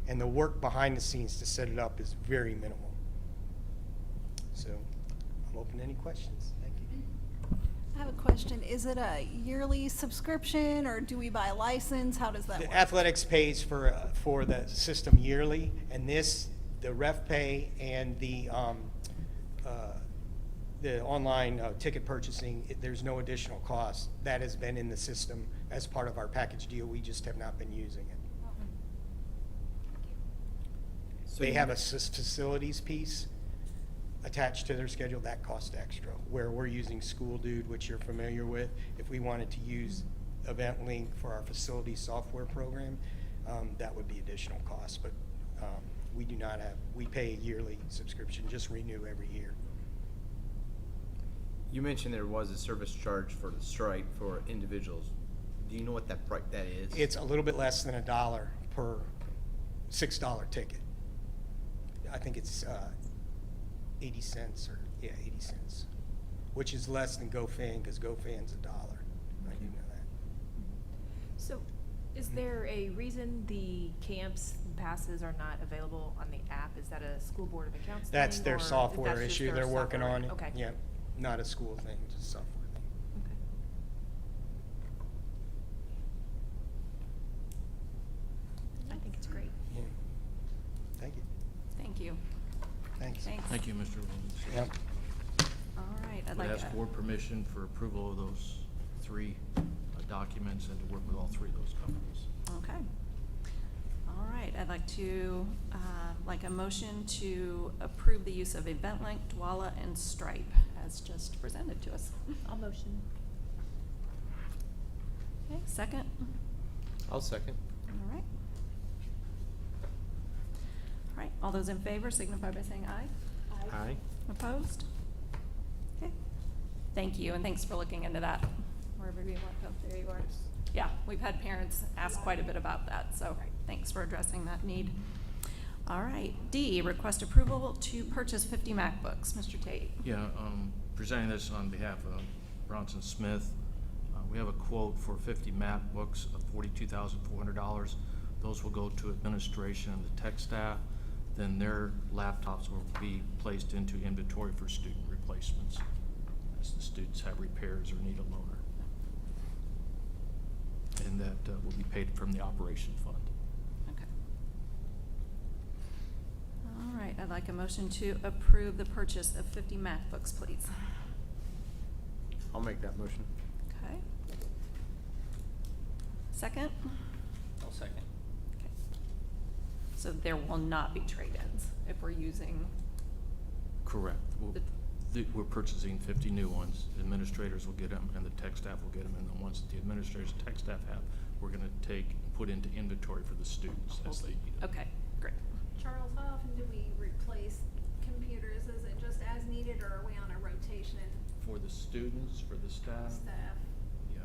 And the work behind the scenes to set it up is very minimal. So I'm open to any questions. Thank you. I have a question. Is it a yearly subscription, or do we buy a license? How does that work? The athletics pays for the system yearly, and the ref pay and the online ticket purchasing, there's no additional cost. That has been in the system as part of our package deal. We just have not been using it. So They have a facilities piece attached to their schedule that costs extra, where we're using School Dude, which you're familiar with. If we wanted to use EventLink for our facility software program, that would be additional cost, but we do not have, we pay a yearly subscription, just renew every year. You mentioned there was a service charge for the Stripe for individuals. Do you know what that is? It's a little bit less than $1 per $6 ticket. I think it's 80 cents, or 80 cents, which is less than GoFan, because GoFan's $1. I do know that. So, is there a reason the camps passes are not available on the app? Is that a school board of accounts thing? That's their or software that's just issue. their They're working software? on it. Okay. Yeah, not a school thing, just a software thing. Okay. I think it's great. Yeah. Thank you. Thank you. Thanks. Thanks. Thank you, Mr. Williams. Yep. All right, I'd Would like ask to. board permission for approval of those 3 documents and to work with all 3 of those companies. Okay. All right, I'd like to, like a motion to approve the use of EventLink, Dwala, and Stripe as just presented to us. I'll motion. Okay, second? I'll second. All right. All right, all those in favor signify by saying aye. Aye. Opposed? Okay. Thank you, and thanks for looking into that. Wherever you want, oh, there you are. Yeah, we've had parents ask quite a bit about that, so thanks for addressing that need. All right, D, request approval to purchase 50 MacBooks. Mr. Tate. Yeah, presenting this on behalf of Bronson Smith. We have a quote for 50 MacBooks of $42,400. Those will go to administration and the tech staff. Then their laptops will be placed into inventory for student replacements as the students have repairs or need a loaner. And that will be paid from the operation fund. Okay. All right, I'd like a motion to approve the purchase of 50 MacBooks, please. I'll make that motion. Okay. Second? I'll second. Okay. So there will not be trade-ins if we're using, Correct. We're purchasing 50 new ones. Administrators will get them, and the tech staff will get them. And the ones that the administrators and tech staff have, we're going to take and put into inventory for the students as they need them. okay, great. Charles, how often do we replace computers? Is it just as needed, or are we on a rotation For the students, for the staff, staff? yeah,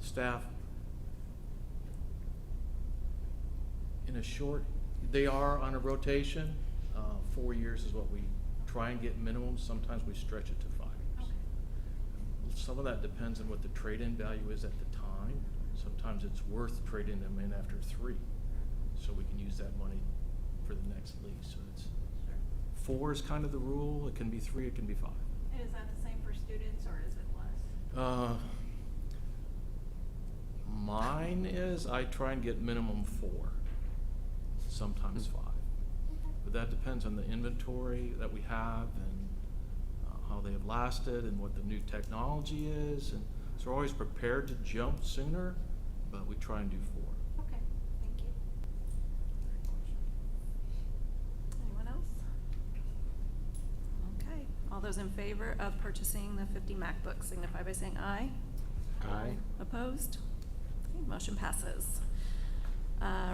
staff, in a short, they are on a rotation. 4 years is what we try and get minimum. Sometimes we stretch it to 5 years. Okay. Some of that depends on what the trade-in value is at the time. Sometimes it's worth trading them in after 3, so we can use that money for the next lease. So it's 4 is kind of the rule. It can be 3, it can be 5. And is that the same for students, or is it less? Mine is, I try and get minimum 4, sometimes 5. But that depends on the inventory that we have and how they have lasted and what the new technology is. And so we're always prepared to jump sooner, but we try and do 4. Okay, thank you. Anyone else? Okay, all those in favor of purchasing the 50 MacBooks signify by saying aye. Aye. Opposed? Okay, motion passes.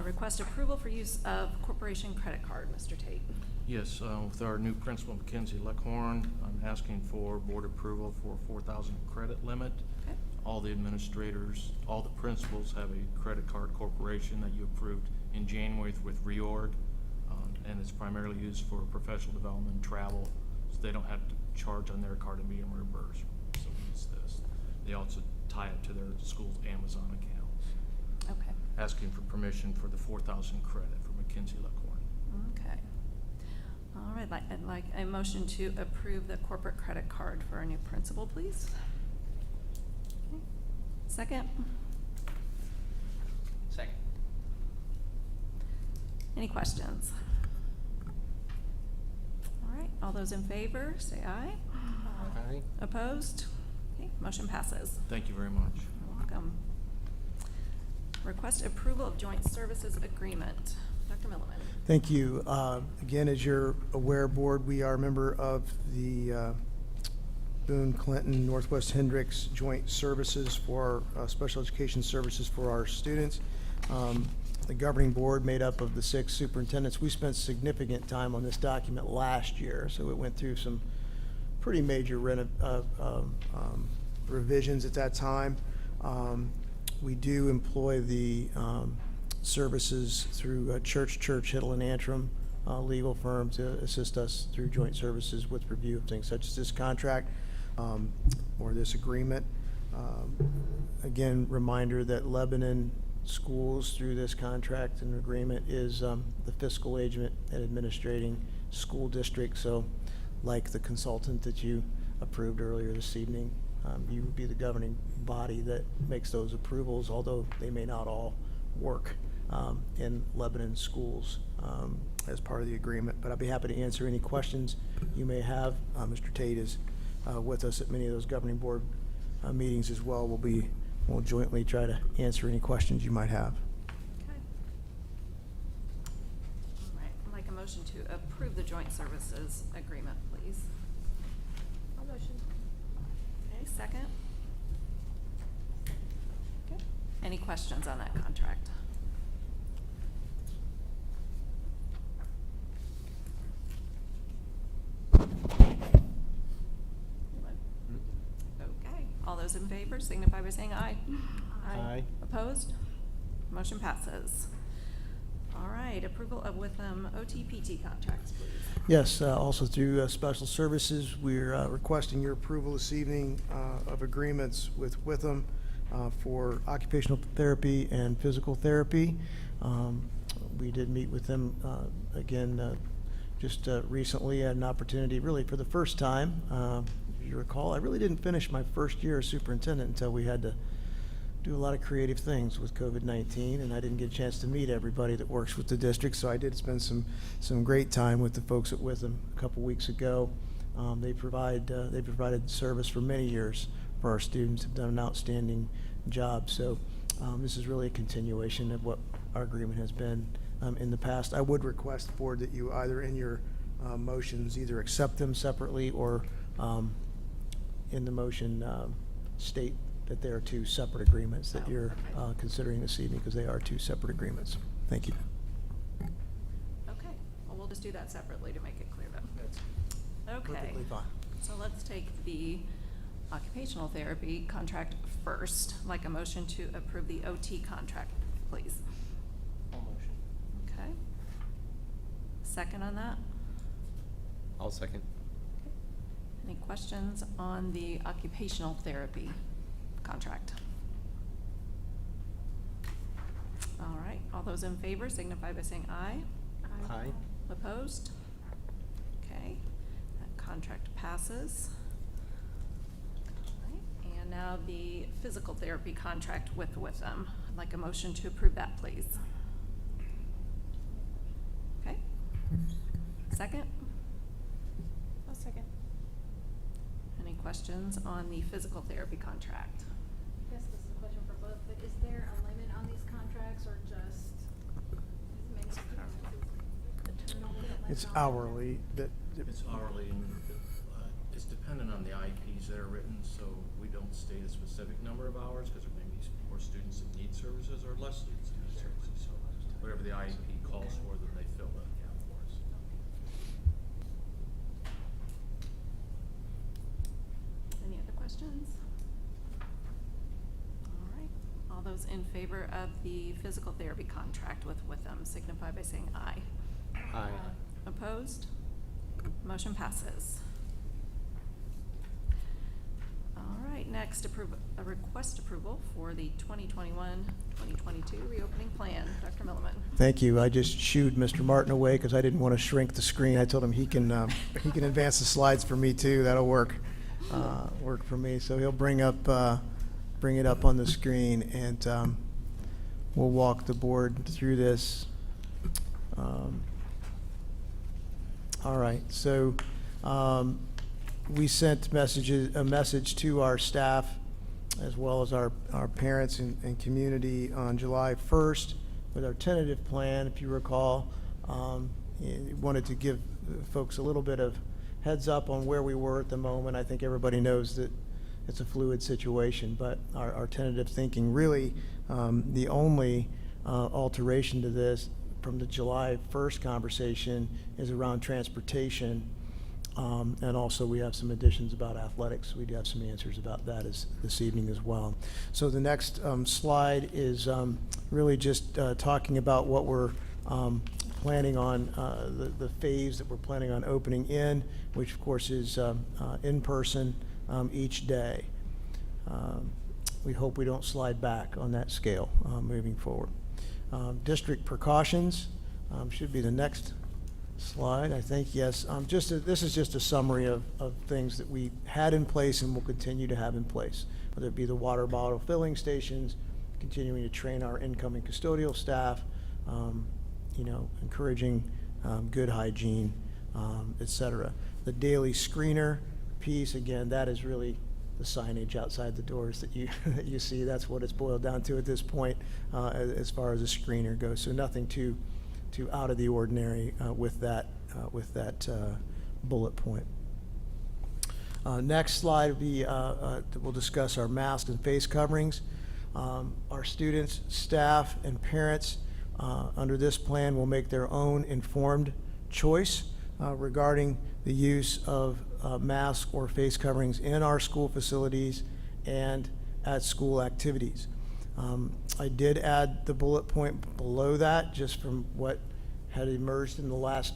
Request approval for use of corporation credit card, Mr. Tate. Yes, with our new principal, Mackenzie Leckhorn, I'm asking for board approval for a $4,000 credit limit. Okay. All the administrators, all the principals have a credit card corporation that you approved in January with reorg, and it's primarily used for professional development and travel, so they don't have to charge on their card and be reimbursed. So we use this. They also tie it to their school's Amazon accounts. Okay. Asking for permission for the 4,000 credit for Mackenzie Leckhorn. Okay. All right, I'd like a motion to approve the corporate credit card for our new principal, please. Okay. Second? Second. Any questions? All right, all those in favor, say aye. Aye. Opposed? Okay, motion passes. Thank you very much. You're welcome. Request approval of joint services agreement. Dr. Milliman. Thank you. Again, as you're aware, Board, we are a member of the Boone, Clinton, Northwest Hendricks Joint Services for special education services for our students. The governing board made up of the 6 superintendents. We spent significant time on this document last year, so it went through some pretty major revisions at that time. We do employ the services through Church, Hiddle, and Antrim legal firm to assist us through joint services with review of things such as this contract or this agreement. Again, reminder that Lebanon Schools through this contract and agreement is the fiscal agent and administrating school district. So like the consultant that you approved earlier this evening, you would be the governing body that makes those approvals, although they may not all work in Lebanon schools as part of the agreement. But I'd be happy to answer any questions you may have. Mr. Tate is with us at many of those governing board meetings as well. We'll jointly try to answer any questions you might have. Okay. All right, I'd like a motion to approve the joint services agreement, please. I'll motion. Okay, second? Okay. Any questions on that contract? All those in favor signify by saying aye. Aye. Opposed? Motion passes. All right, approval of Witham OTPT contracts, please. Yes, also through Special Services, we're requesting your approval this evening of agreements with Witham for occupational therapy and physical therapy. We did meet with them again just recently. I had an opportunity, really for the first time. If you recall, I really didn't finish my first year as superintendent until we had to do a lot of creative things with COVID-19, and I didn't get a chance to meet everybody that works with the district, so I did spend some great time with the folks at Witham a couple weeks ago. They provided service for many years for our students, have done an outstanding job, so this is really a continuation of what our agreement has been in the past. I would request, Board, that you either in your motions either accept them separately or in the motion state that there are two separate agreements that you're considering this evening, because they are two separate agreements. Thank you. Okay, well, we'll just do that separately to make it clear then. Okay. Perfectly fine. So let's take the occupational therapy contract first. I'd like a motion to approve the OT contract, please. Okay. Second on that? I'll second. Any questions on the occupational therapy contract? All right, all those in favor signify by saying aye. Aye. Opposed? Okay, that contract passes. All right, and now the physical therapy contract with them. I'd like a motion to approve that, please. Okay. Second? I'll second. Any questions on the physical therapy contract? I guess this is a question for both, but is there a limit on these contracts or just as many students? The turnover that might It's not- hourly. It's hourly, and it's dependent on the IEPs that are written, so we don't state a specific number of hours, because there may be more students that need services or less students that need services, so whatever the IEP calls for, then they fill that gap for us. Any other questions? All right, all those in favor of the physical therapy contract with them signify by saying aye. Aye. Opposed? Motion passes. All right, next, a request approval for the 2021-2022 reopening plan. Dr. Milliman. Thank you. I just shooed Mr. Martin away because I didn't want to shrink the screen. I told him he can advance the slides for me too. That'll work for me. So he'll bring it up on the screen, and we'll walk the board through this. All right. So we sent a message to our staff as well as our parents and community on July 1st with our tentative plan, if you recall. Wanted to give folks a little bit of heads up on where we were at the moment. I think everybody knows that it's a fluid situation, but our tentative thinking, really the only alteration to this from the July 1st conversation is around transportation. And also we have some additions about athletics. We do have some answers about that this evening as well. So the next slide is really just talking about what we're planning on, the phase that we're planning on opening in, which of course is in person each day. We hope we don't slide back on that scale moving forward. District precautions should be the next slide, I think. Yes, this is just a summary of things that we had in place and will continue to have in place, whether it be the water bottle filling stations, continuing to train our incoming custodial staff, encouraging good hygiene, et cetera. The daily screener piece, again, that is really the signage outside the doors that you see. That's what it's boiled down to at this point as far as a screener goes. So nothing too out of the ordinary with that bullet point. Next slide will be we'll discuss our masks and face coverings. Our students, staff, and parents under this plan will make their own informed choice regarding the use of masks or face coverings in our school facilities and at school activities. I did add the bullet point below that, just from what had emerged in the last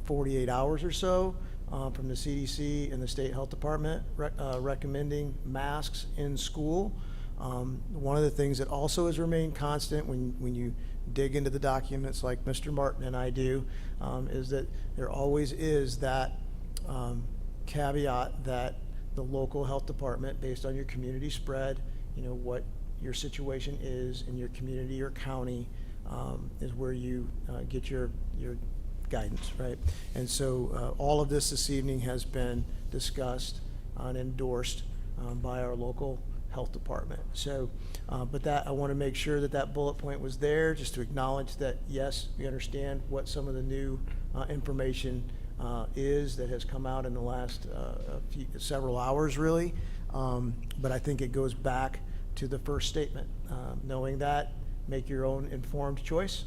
48 hours or so from the CDC and the State Health Department recommending masks in school. One of the things that also has remained constant when you dig into the documents like Mr. Martin and I do, is that there always is that caveat that the local health department, based on your community spread, what your situation is in your community or county, is where you get your guidance, right? And so all of this evening has been discussed and endorsed by our local health department. So, but that I want to make sure that that bullet point was there, just to acknowledge that, yes, we understand what some of the new information is that has come out in the last several hours, really. But I think it goes back to the first statement, knowing that, make your own informed choice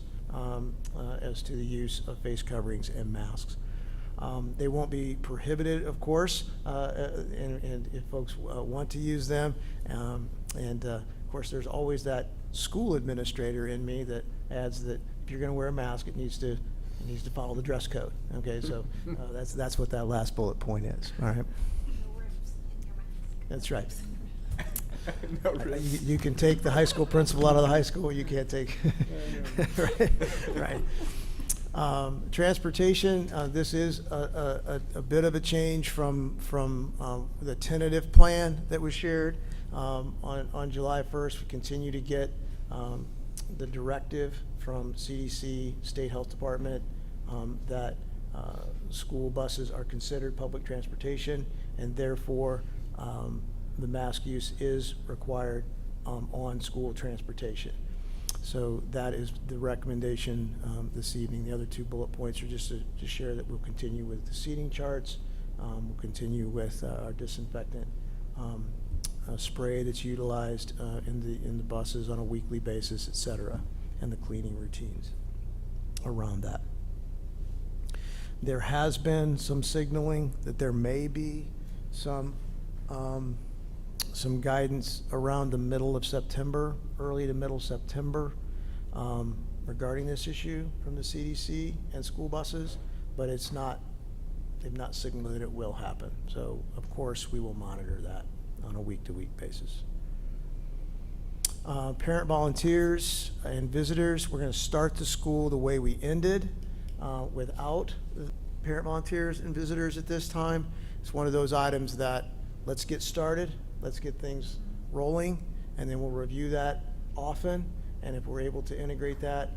as to the use of face coverings and masks. They won't be prohibited, of course, and if folks want to use them. Of course, there's always that school administrator in me that adds that if you're going to wear a mask, it needs to follow the dress code. Okay, so that's what that last bullet point is. All right. That's right. You can take the high school principal out of the high school. You can't take. Right. Transportation. This is a bit of a change from the tentative plan that was shared on July 1st. We continue to get the directive from CDC, State Health Department, that school buses are considered public transportation, and therefore the mask use is required on school transportation. So that is the recommendation this evening. The other two bullet points are just to share that we'll continue with the seating charts. We'll continue with our disinfectant spray that's utilized in the buses on a weekly basis, et cetera, and the cleaning routines around that. There has been some signaling that there may be some guidance around the middle of September, early to middle September, regarding this issue from the CDC and school buses, but they've not signaled that it will happen. So, of course, we will monitor that on a week-to-week basis. Parent volunteers and visitors, we're going to start the school the way we ended, without parent volunteers and visitors at this time. It's one of those items that let's get started, let's get things rolling, and then we'll review that often. And if we're able to integrate that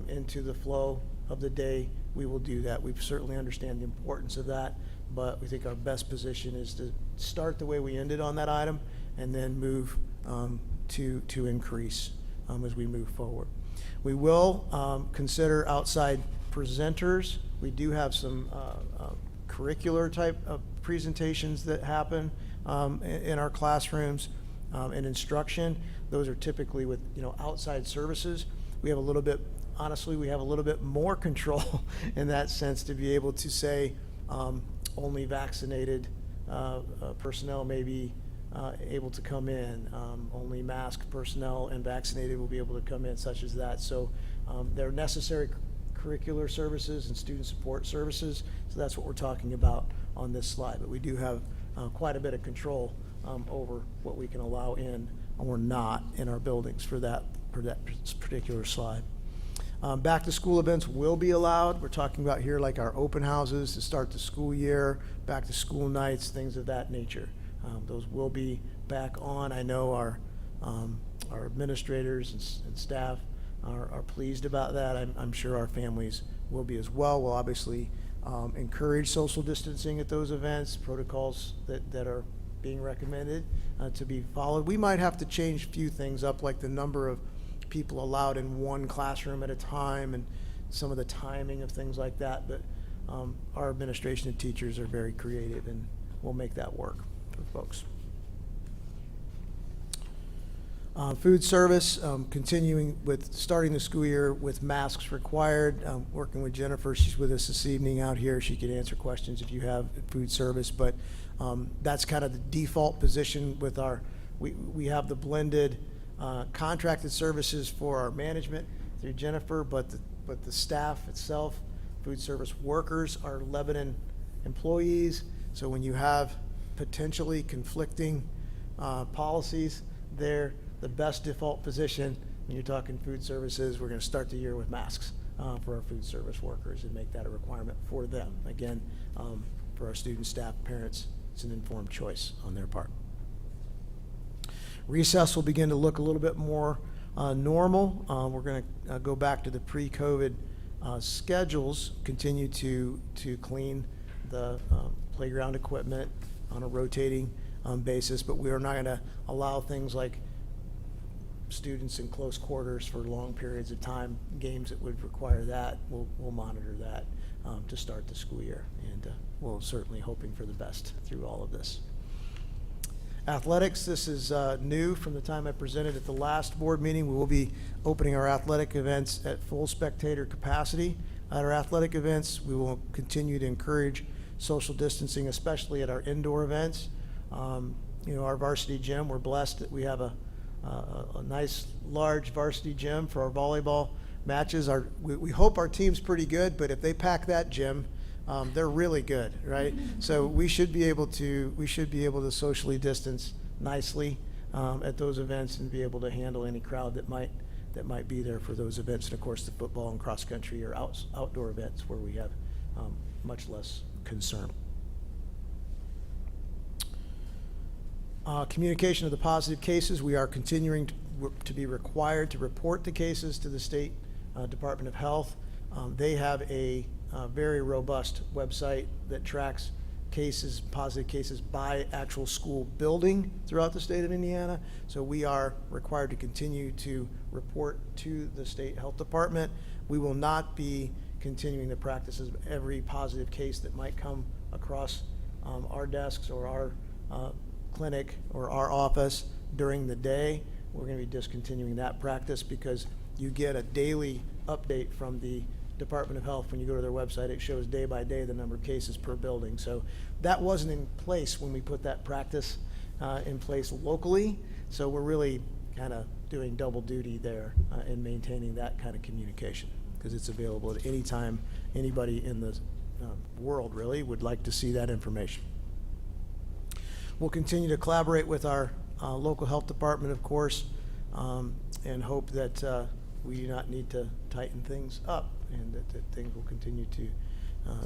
into the flow of the day, we will do that. We certainly understand the importance of that, but we think our best position is to start the way we ended on that item and then move to increase as we move forward. We will consider outside presenters. We do have some curricular type of presentations that happen in our classrooms and instruction. Those are typically with outside services. We have a little bit, honestly, we have a little bit more control in that sense to be able to say only vaccinated personnel may be able to come in. Only masked personnel and vaccinated will be able to come in, such as that. So they're necessary curricular services and student support services. So that's what we're talking about on this slide. But we do have quite a bit of control over what we can allow in or not in our buildings for that particular slide. Back to school events will be allowed. We're talking about here like our open houses to start the school year, back to school nights, things of that nature. Those will be back on. I know our administrators and staff are pleased about that. I'm sure our families will be as well. We'll obviously encourage social distancing at those events, protocols that are being recommended to be followed. We might have to change a few things up, like the number of people allowed in one classroom at a time and some of the timing of things like that, but our administration and teachers are very creative and we'll make that work for folks. Food service, continuing with starting the school year with masks required. Working with Jennifer, she's with us this evening out here. She could answer questions if you have food service, but that's kind of the default position with our we have the blended contracted services for our management through Jennifer, but the staff itself, food service workers, are Lebanon employees. So when you have potentially conflicting policies, they're the best default position. When you're talking food services, we're going to start the year with masks for our food service workers and make that a requirement for them. Again, for our students, staff, parents, it's an informed choice on their part. Recess will begin to look a little bit more normal. We're going to go back to the pre-COVID schedules, continue to clean the playground equipment on a rotating basis, but we are not going to allow things like students in close quarters for long periods of time, games that would require that. We'll monitor that to start the school year, and we're certainly hoping for the best through all of this. Athletics, this is new from the time I presented at the last board meeting. We will be opening our athletic events at full spectator capacity. At our athletic events, we will continue to encourage social distancing, especially at our indoor events. Our varsity gym, we're blessed that we have a nice large varsity gym for our volleyball matches. We hope our team's pretty good, but if they pack that gym, they're really good, right? So we should be able to socially distance nicely at those events and be able to handle any crowd that might be there for those events. And of course, the football and cross country are outdoor events where we have much less concern. Communication of the positive cases. We are continuing to be required to report the cases to the State Department of Health. They have a very robust website that tracks cases, positive cases by actual school building throughout the state of Indiana. So we are required to continue to report to the State Health Department. We will not be continuing the practices of every positive case that might come across our desks or our clinic or our office during the day. We're going to be discontinuing that practice because you get a daily update from the Department of Health. When you go to their website, it shows day by day the number of cases per building. So that wasn't in place when we put that practice in place locally. So we're really kind of doing double duty there in maintaining that kind of communication, because it's available at any time anybody in the world really would like to see that information. We'll continue to collaborate with our local health department, of course, and hope that we do not need to tighten things up, and that things will continue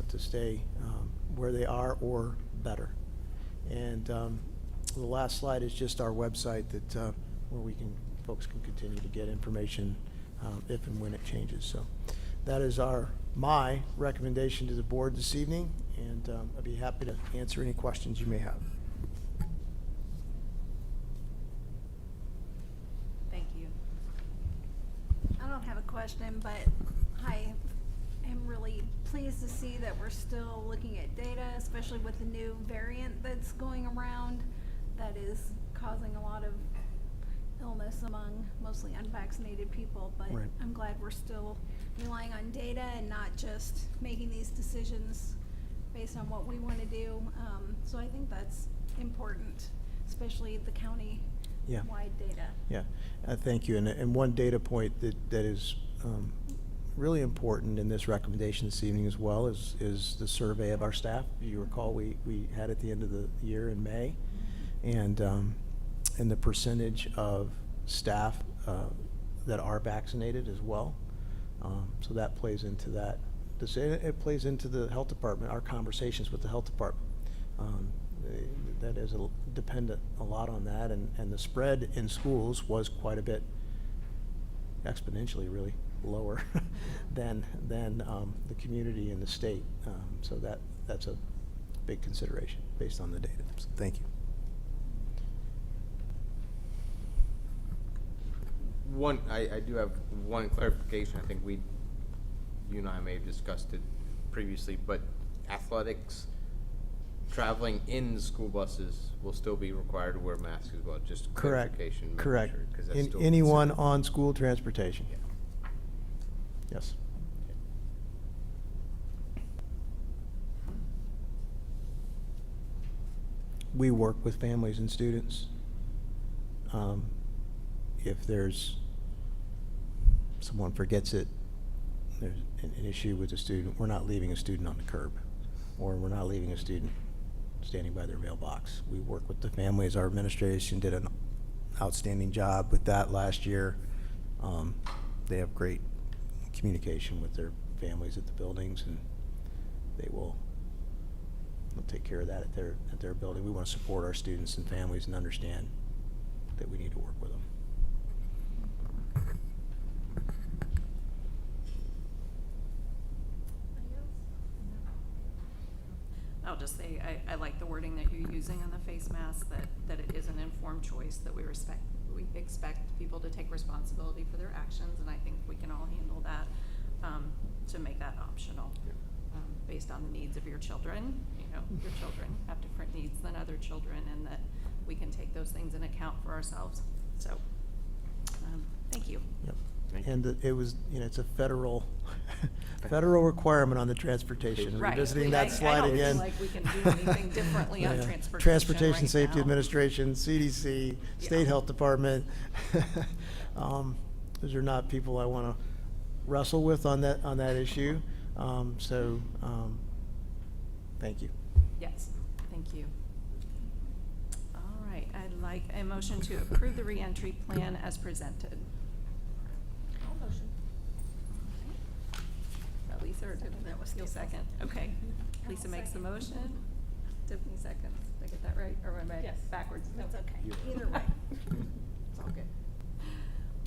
to stay where they are or better. And the last slide is just our website that where folks can continue to get information if and when it changes. So that is my recommendation to the board this evening, and I'd be happy to answer any questions you may have. Thank you. I don't have a question, but I am really pleased to see that we're still looking at data, especially with the new variant that's going around that is causing a lot of illness among mostly unvaccinated people. But Right. I'm glad we're still relying on data and not just making these decisions based on what we want to do. So I think that's important, especially the county-wide data. Yeah, thank you. And one data point that is really important in this recommendation this evening as well is the survey of our staff. You recall we had at the end of the year in May, and the percentage of staff that are vaccinated as well. So that plays into that. It plays into the health department, our conversations with the health department. That is dependent a lot on that, and the spread in schools was quite a bit exponentially really lower than the community and the state. So that's a big consideration based on the data. So thank you. I do have one clarification. I think you and I may have discussed it previously, but athletics, traveling in school buses will still be required to wear masks as well, just Correct. clarification. making Correct. sure, 'cause that's still Anyone considered. on school transportation. Yeah. Yes. We work with families and students if someone forgets it, there's an issue with the student, we're not leaving a student on the curb, or we're not leaving a student standing by their mailbox. We work with the families. Our administration did an outstanding job with that last year. They have great communication with their families at the buildings, and they'll take care of that at their building. We want to support our students and families and understand that we need to work with them. I'll just say, I like the wording that you're using on the face mask, that it is an informed choice, that we expect people to take responsibility for their actions, and I think we can all handle that, to make that optional, based on the needs of your children. You know, your children have different needs than other children, and that we can take those things in account for ourselves. So, thank you. Yep. Thank you. And it was, it's a federal requirement on the transportation. Right. Revisiting I that slide don't feel again. like we can do anything differently on Yeah. transportation Transportation right Safety now. Administration, CDC, Yeah. State Health Department. Those are not people I want to wrestle with on that issue. Thank you. Yes, thank you. All right, I'd like a motion to approve the reentry plan as presented. Lisa or Tiffany? That was You'll second. Okay. Lisa makes the motion. Tiffany seconds. Did I get that right? Or am I Yes. backwards? That's okay. Either way. It's all good.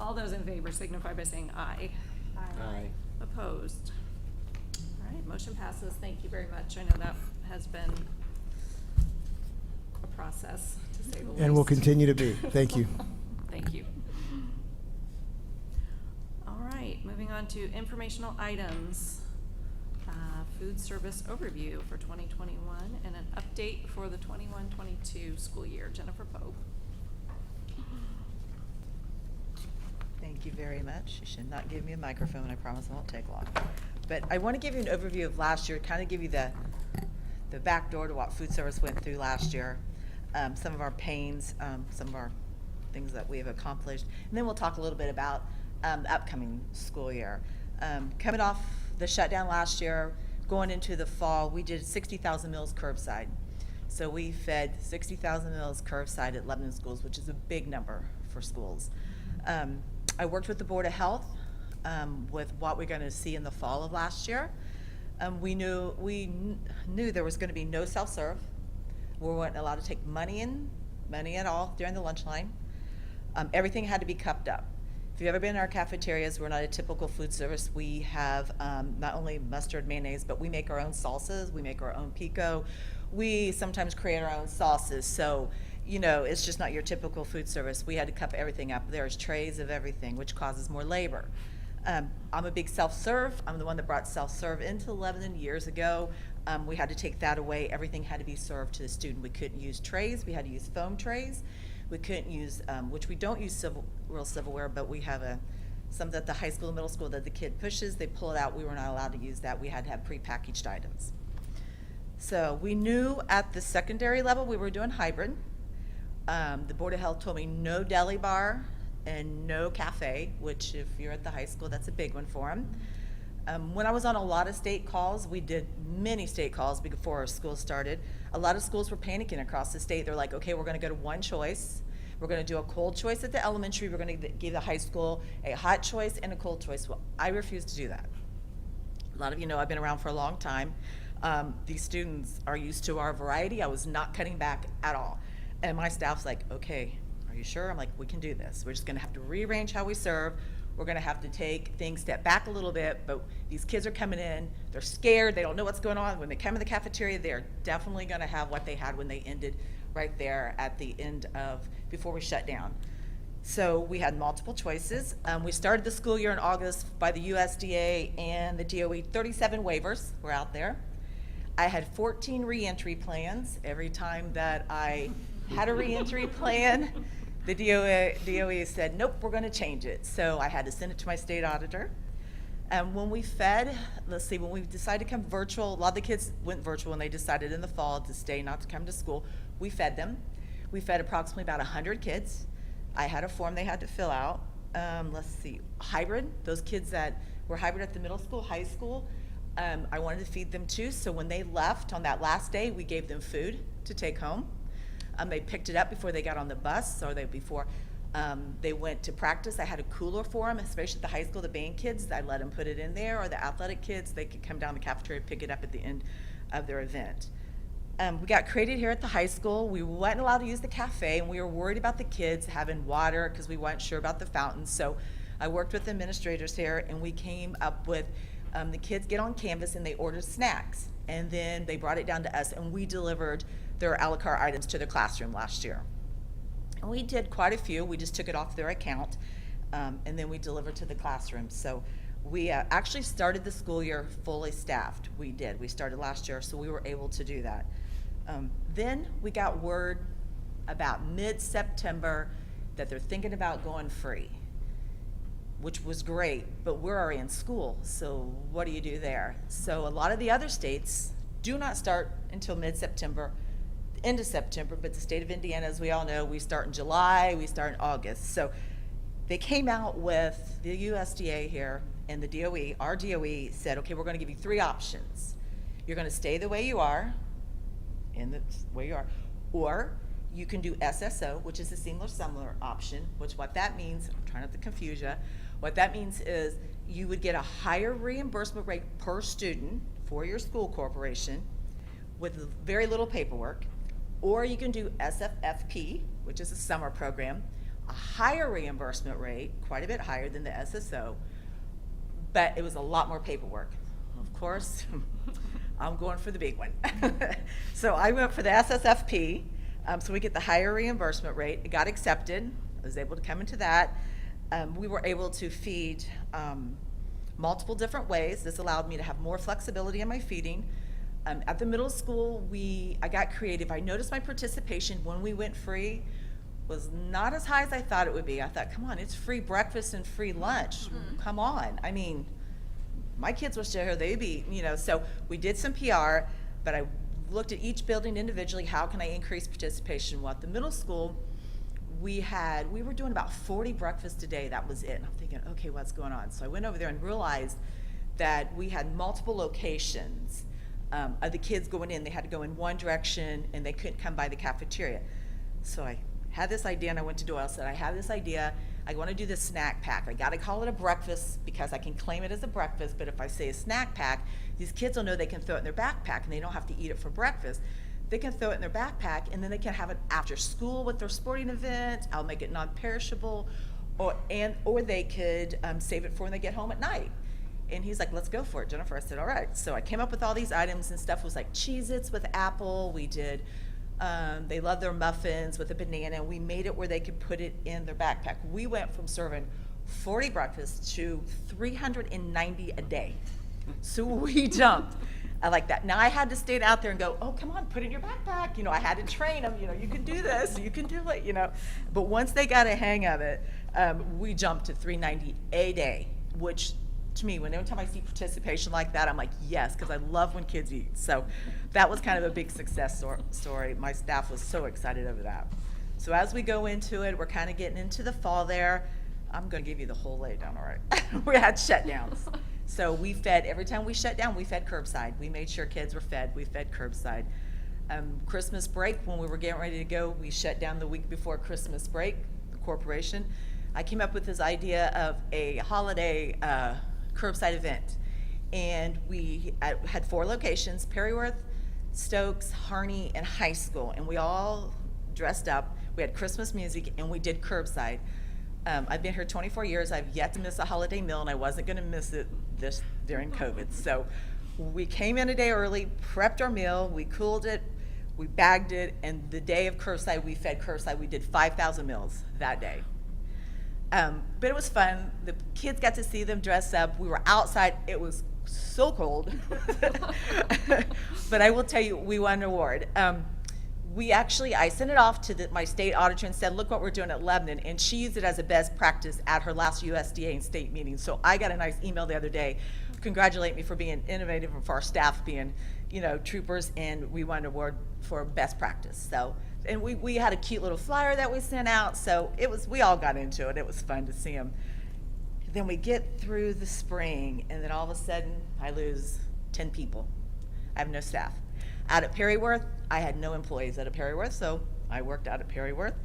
All those in favor signify by saying aye. Aye. Opposed? All right, motion passes. Thank you very much. I know that has been a process, to say the least. And will continue to be. Thank you. Thank you. All right, moving on to informational items. Food service overview for 2021 and an update for the 21-22 school year. Jennifer Pope. Thank you very much. You should not give me a microphone. I promise it won't take long. But I want to give you an overview of last year, kind of give you the back door to what food service went through last year, some of our pains, some of our things that we have accomplished, and then we'll talk a little bit about the upcoming school year. Coming off the shutdown last year, going into the fall, we did 60,000 meals curbside. So we fed 60,000 meals curbside at Lebanon schools, which is a big number for schools. I worked with the Board of Health with what we're going to see in the fall of last year. We knew there was going to be no self-serve. We weren't allowed to take money at all during the lunch line. Everything had to be cupped up. If you've ever been in our cafeterias, we're not a typical food service. We have not only mustard, mayonnaise, but we make our own salsas. We make our own pico. We sometimes create our own sauces. So, it's just not your typical food service. We had to cup everything up. There's trays of everything, which causes more labor. I'm a big self-serve. I'm the one that brought self-serve into Lebanon years ago. We had to take that away. Everything had to be served to the student. We couldn't use trays. We had to use foam trays. We couldn't use, which we don't use real silverware, but we have some at the high school and middle school that the kid pushes, they pull it out. We were not allowed to use that. We had to have prepackaged items. So we knew at the secondary level we were doing hybrid. The Board of Health told me no deli bar and no cafe, which if you're at the high school, that's a big one for them. When I was on a lot of state calls, we did many state calls before our school started. A lot of schools were panicking across the state. They're like, okay, we're going to go to one choice. We're going to do a cold choice at the elementary. We're going to give the high school a hot choice and a cold choice. Well, I refuse to do that. A lot of you know I've been around for a long time. These students are used to our variety. I was not cutting back at all. And my staff's like, okay, are you sure? I'm like, we can do this. We're just going to have to rearrange how we serve. We're going to have to take things, step back a little bit, but these kids are coming in, they're scared, they don't know what's going on. When they come in the cafeteria, they're definitely going to have what they had when they ended right there at the end of, before we shut down. So we had multiple choices. We started the school year in August by the USDA and the DOE. 37 waivers were out there. I had 14 reentry plans. Every time that I had a reentry plan, the DOE said, nope, we're going to change it. So I had to send it to my state auditor. And when we fed, when we decided to come virtual, a lot of the kids went virtual when they decided in the fall to stay, not to come to school. We fed them. We fed approximately about 100 kids. I had a form they had to fill out. Let's see, hybrid, those kids that were hybrid at the middle school, high school, I wanted to feed them too, so when they left on that last day, we gave them food to take home. They picked it up before they got on the bus, or before they went to practice. I had a cooler for them, especially at the high school, the band kids. I let them put it in there, or the athletic kids, they could come down the cafeteria and pick it up at the end of their event. We got created here at the high school. We weren't allowed to use the cafe, and we were worried about the kids having water because we weren't sure about the fountains. So I worked with administrators here, and we came up with the kids get on Canvas and they ordered snacks, and then they brought it down to us, and we delivered their a la carte items to their classroom last year. And we did quite a few. We just took it off their account, and then we delivered to the classroom. So we actually started the school year fully staffed. We did. We started last year, so we were able to do that. Then we got word about mid-September that they're thinking about going free, which was great, but we're already in school, so what do you do there? So a lot of the other states do not start until mid-September, end of September, but the state of Indiana, as we all know, we start in July, we start in August. So they came out with the USDA here, and the DOE, our DOE said, okay, we're gonna give you 3 options. You're gonna stay the way you are, in the way you are, or you can do SSO, which is the seamless summer option, which what that means, I'm trying not to confuse you, what that means is you would get a higher reimbursement rate per student for your school corporation with very little paperwork, or you can do SFFP, which is a summer program, a higher reimbursement rate, quite a bit higher than the SSO, but it was a lot more paperwork. Of course, I'm going for the big one. So I went for the SSFP, so we get the higher reimbursement rate. It got accepted. I was able to come into that. We were able to feed multiple different ways. This allowed me to have more flexibility in my feeding. At the middle school, I got creative. I noticed my participation when we went free was not as high as I thought it would be. I thought, come on, it's free breakfast and free lunch. Come on. I mean, my kids were still here, they'd be, so we did some PR, but I looked at each building individually, how can I increase participation? Well, at the middle school, we were doing about 40 breakfasts a day, that was it. And I'm thinking, okay, what's going on? So I went over there and realized that we had multiple locations of the kids going in. They had to go in one direction and they couldn't come by the cafeteria. So I had this idea, and I went to Doyle, said, I have this idea, I want to do this snack pack. I got to call it a breakfast because I can claim it as a breakfast, but if I say a snack pack, these kids will know they can throw it in their backpack and they don't have to eat it for breakfast. They can throw it in their backpack and then they can have it after school with their sporting event. I'll make it non-perishable, or they could save it for when they get home at night. And he's like, let's go for it, Jennifer. I said, all right. So I came up with all these items and stuff. It was like Cheez-Its with apple. We did they love their muffins with a banana, and we made it where they could put it in their backpack. We went from serving 40 breakfasts to 390 a day. So we jumped. I like that. Now I had to stay out there and go, oh, come on, put it in your backpack. I had to train them, you can do this, you can do it, But once they got a hang of it, we jumped to 390 a day, which to me, every time I see participation like that, I'm like, yes, because I love when kids eat. So that was kind of a big success story. My staff was so excited over that. So as we go into it, we're kind of getting into the fall there. I'm going to give you the whole laydown, all right? We had shutdowns. So we fed, every time we shut down, we fed curbside. We made sure kids were fed. We fed curbside. Christmas break, when we were getting ready to go, we shut down the week before Christmas break, the corporation. I came up with this idea of a holiday curbside event. And we had 4 locations, Perryworth, Stokes, Harney, and high school. And we all dressed up. We had Christmas music, and we did curbside. I've been here 24 years. I've yet to miss a holiday meal, and I wasn't going to miss it during COVID. So we came in a day early, prepped our meal, we cooled it, we bagged it, and the day of curbside, we fed curbside. We did 5,000 meals that day. But it was fun. The kids got to see them dress up. We were outside. It was so cold. But I will tell you, we won an award. I sent it off to my state auditor and said, look what we're doing at Lebanon. And she used it as a best practice at her last USDA and state meeting. So I got a nice email the other day, congratulate me for being innovative and for our staff being, troopers, and we won an award for best practice. So And we had a cute little flyer that we sent out, so we all got into it. It was fun to see them. Then we get through the spring, and then all of a sudden, I lose 10 people. I have no staff. Out at Perryworth, I had no employees out at Perryworth, so I worked out at Perryworth.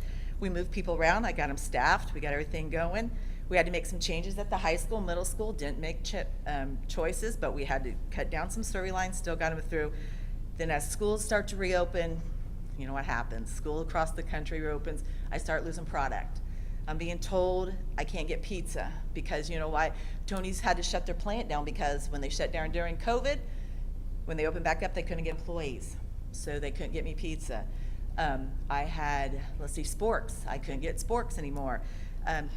We moved people around. I got them staffed. We got everything going. We had to make some changes at the high school, middle school. Didn't make choices, but we had to cut down some storylines, still got them through. Then as schools start to reopen, you know what happens. School across the country reopens. I start losing product. I'm being told I can't get pizza because, you know why? Tony's had to shut their plant down because when they shut down during COVID, when they opened back up, they couldn't get employees. So they couldn't get me pizza. I had, Sporks. I couldn't get Sporks anymore.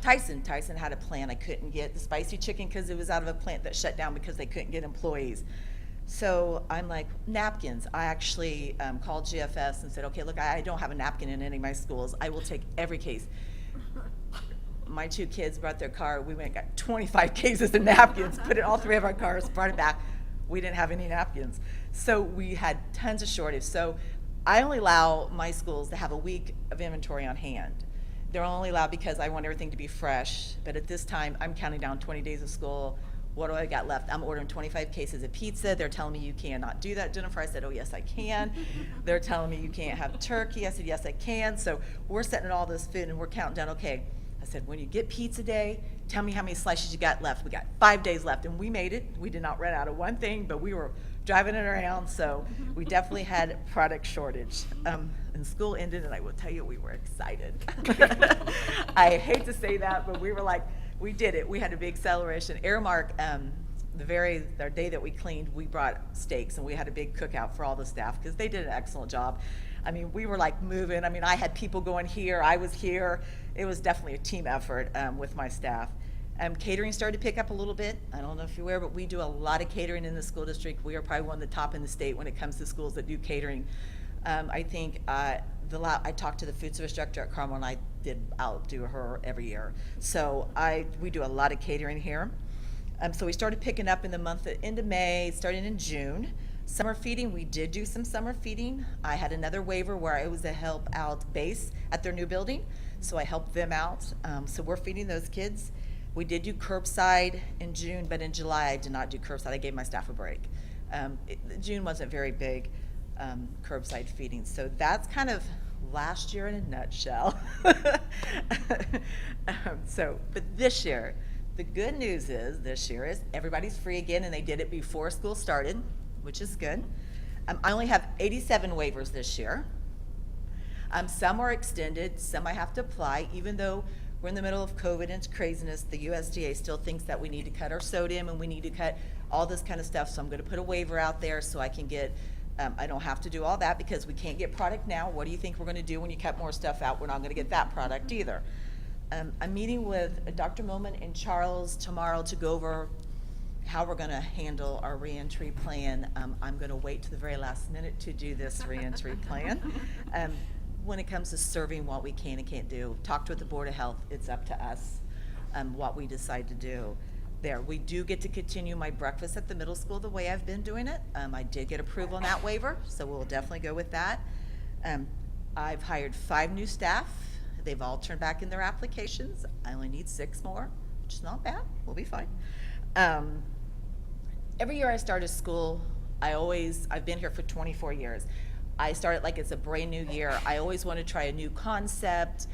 Tyson had a plant. I couldn't get the spicy chicken because it was out of a plant that shut down because they couldn't get employees. So I'm like, napkins. I actually called GFS and said, okay, look, I don't have a napkin in any of my schools. I will take every case. My 2 kids brought their car. We went and got 25 cases of napkins, put it in all 3 of our cars, brought it back. We didn't have any napkins. So we had tons of shortage. So I only allow my schools to have a week of inventory on hand. They're only allowed because I want everything to be fresh. But at this time, I'm counting down 20 days of school. What do I got left? I'm ordering 25 cases of pizza. They're telling me you cannot do that, Jennifer. I said, oh, yes, I can. They're telling me you can't have turkey. I said, yes, I can. So we're setting all this food and we're counting down, okay. I said, when you get pizza day, tell me how many slices you got left. We got 5 days left, and we made it. We did not run out of one thing, but we were driving it around, so we definitely had product shortage. And school ended, and I will tell you, we were excited. I hate to say that, but we were like, we did it. We had a big celebration. Aramark, the day that we cleaned, we brought steaks, and we had a big cookout for all the staff because they did an excellent job. I mean, we were like moving. I mean, I had people going here. I was here. It was definitely a team effort with my staff. Catering started to pick up a little bit. I don't know if you're aware, but we do a lot of catering in the school district. We are probably one of the top in the state when it comes to schools that do catering. I think I talked to the food service director at Carmel, and I'll do her every year. So we do a lot of catering here. So we started picking up in the end of May, starting in June. Summer feeding, we did do some summer feeding. I had another waiver where I was a help out base at their new building, so I helped them out. So we're feeding those kids. We did do curbside in June, but in July I did not do curbside. I gave my staff a break. June wasn't very big curbside feeding. So that's kind of last year in a nutshell. But this year, the good news is this year is everybody's free again, and they did it before school started, which is good. I only have 87 waivers this year. Some are extended, some I have to apply, even though we're in the middle of COVID and it's craziness. The USDA still thinks that we need to cut our sodium and we need to cut all this kind of stuff. So I'm going to put a waiver out there so I can get, I don't have to do all that because we can't get product now. What do you think we're going to do when you cut more stuff out? We're not going to get that product either. I'm meeting with Dr. Millman and Charles tomorrow to go over how we're going to handle our reentry plan. I'm going to wait to the very last minute to do this reentry plan. When it comes to serving what we can and can't do, talked with the Board of Health. It's up to us what we decide to do there. We do get to continue my breakfast at the middle school the way I've been doing it. I did get approval on that waiver, so we'll definitely go with that. I've hired 5 new staff. They've all turned back in their applications. I only need 6 more, which is not bad. We'll be fine. Every year I start a school, I've been here for 24 years. I start like it's a brand new year. I always want to try a new concept.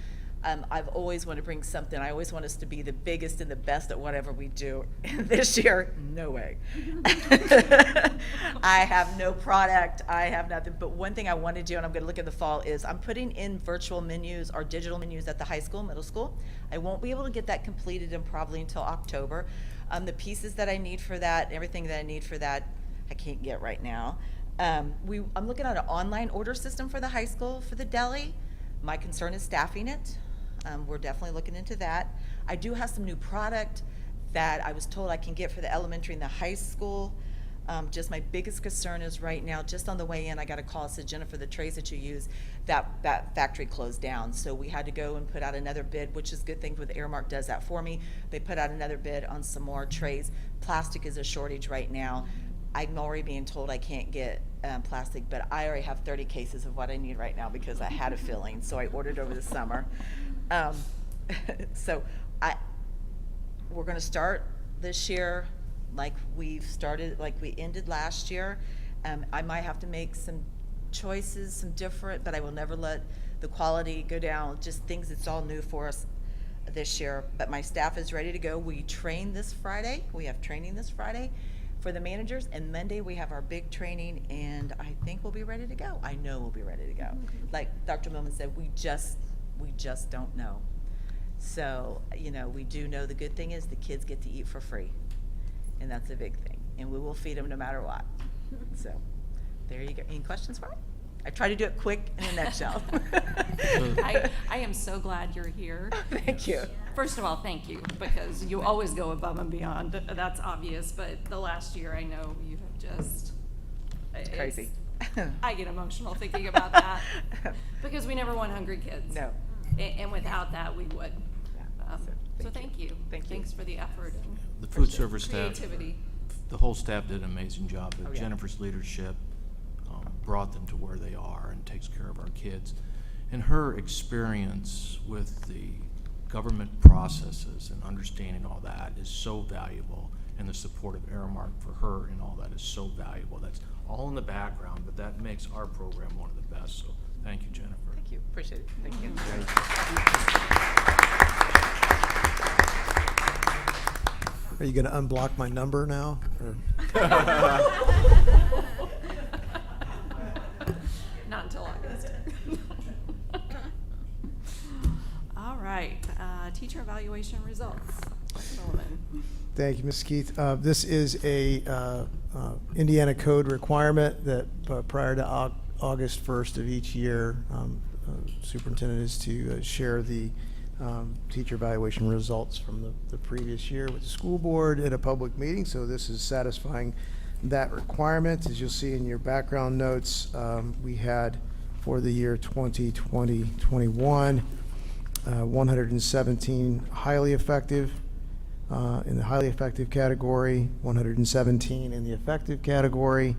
I've always wanted to bring something. I always want us to be the biggest and the best at whatever we do. This year, no way. I have no product. I have nothing. But one thing I want to do, and I'm going to look at the fall, is I'm putting in virtual menus or digital menus at the high school, middle school. I won't be able to get that completed in probably until October. The pieces that I need for that, everything that I need for that, I can't get right now. I'm looking at an online order system for the high school for the deli. My concern is staffing it. We're definitely looking into that. I do have some new product that I was told I can get for the elementary and the high school. Just my biggest concern is right now, just on the way in, I got a call, said, Jennifer, the trays that you use, that factory closed down. So we had to go and put out another bid, which is a good thing with Aramark does that for me. They put out another bid on some more trays. Plastic is a shortage right now. I'm already being told I can't get plastic, but I already have 30 cases of what I need right now because I had a filling, so I ordered over the summer. So we're gonna start this year like we ended last year. I might have to make some choices, some different, but I will never let the quality go down, just things that's all new for us this year. But my staff is ready to go. We train this Friday. We have training this Friday for the managers, and Monday we have our big training, and I think we'll be ready to go. I know we'll be ready to go. Like Dr. Millman said, we just don't know. So, you know, we do know the good thing is the kids get to eat for free, and that's a big thing, and we will feed them no matter what. So there you go. Any questions for me? I try to do it quick in a nutshell. I am so glad you're here. Thank you. First of all, thank you, because you always go above and beyond. That's obvious, but the last year I know you have just... It's crazy. I get emotional thinking about that, because we never want hungry kids. No. And without that, we would. Yeah. So thank you. Thank you. Thanks for the effort and The food service staff, creativity. the whole staff did an amazing job. Oh, yeah. Jennifer's leadership brought them to where they are and takes care of our kids. And her experience with the government processes and understanding all that is so valuable, and the support of Aramark for her and all that is so valuable. That's all in the background, but that makes our program one of the best. So thank you, Jennifer. Thank you. Appreciate it. Thank you. Are you going to unblock my number now? Or? Not until August. All right, teacher evaluation results. Solomon. Thank you, Ms. Keith. This is a Indiana code requirement that prior to August 1st of each year, superintendent is to share the teacher evaluation results from the previous year with the school board at a public meeting. So this is satisfying that requirement. As you'll see in your background notes, we had for the year 2020-21, 117 highly effective in the highly effective category, 117 in the effective category,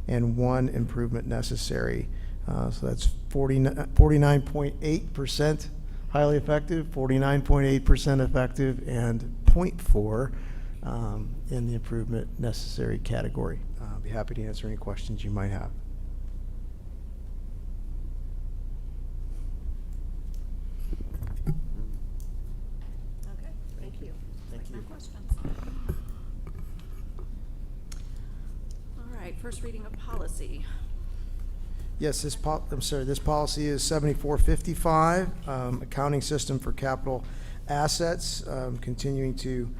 and 1 improvement necessary. So that's 49.8% highly effective, 49.8% effective, and 0.4 in the improvement necessary category. I'll be happy to answer any questions you might have. Okay, thank you. Thank No you. questions. All right, first reading of policy. Yes, this policy is 7455, accounting system for capital assets, continuing to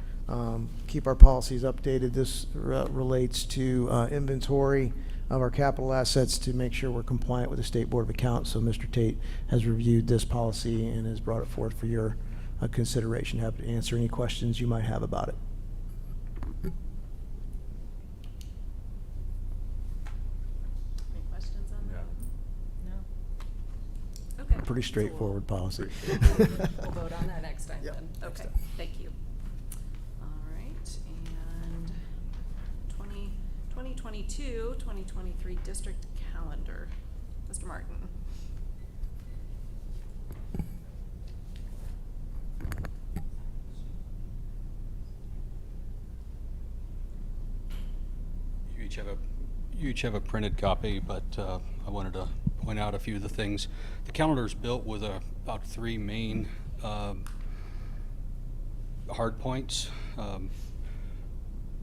keep our policies updated. This relates to inventory of our capital assets to make sure we're compliant with the State Board of Accounts. So Mr. Tate has reviewed this policy and has brought it forward for your consideration. Happy to answer any questions you might have about it. Any questions on that? No? Okay. Pretty so straightforward policy. We'll vote on that next time Yeah, then. next Okay, time. thank you. All right, and 2022-2023 district calendar. Mr. Martin. You each have a printed copy, but I wanted to point out a few of the things. The calendar is built with about 3 main hard points.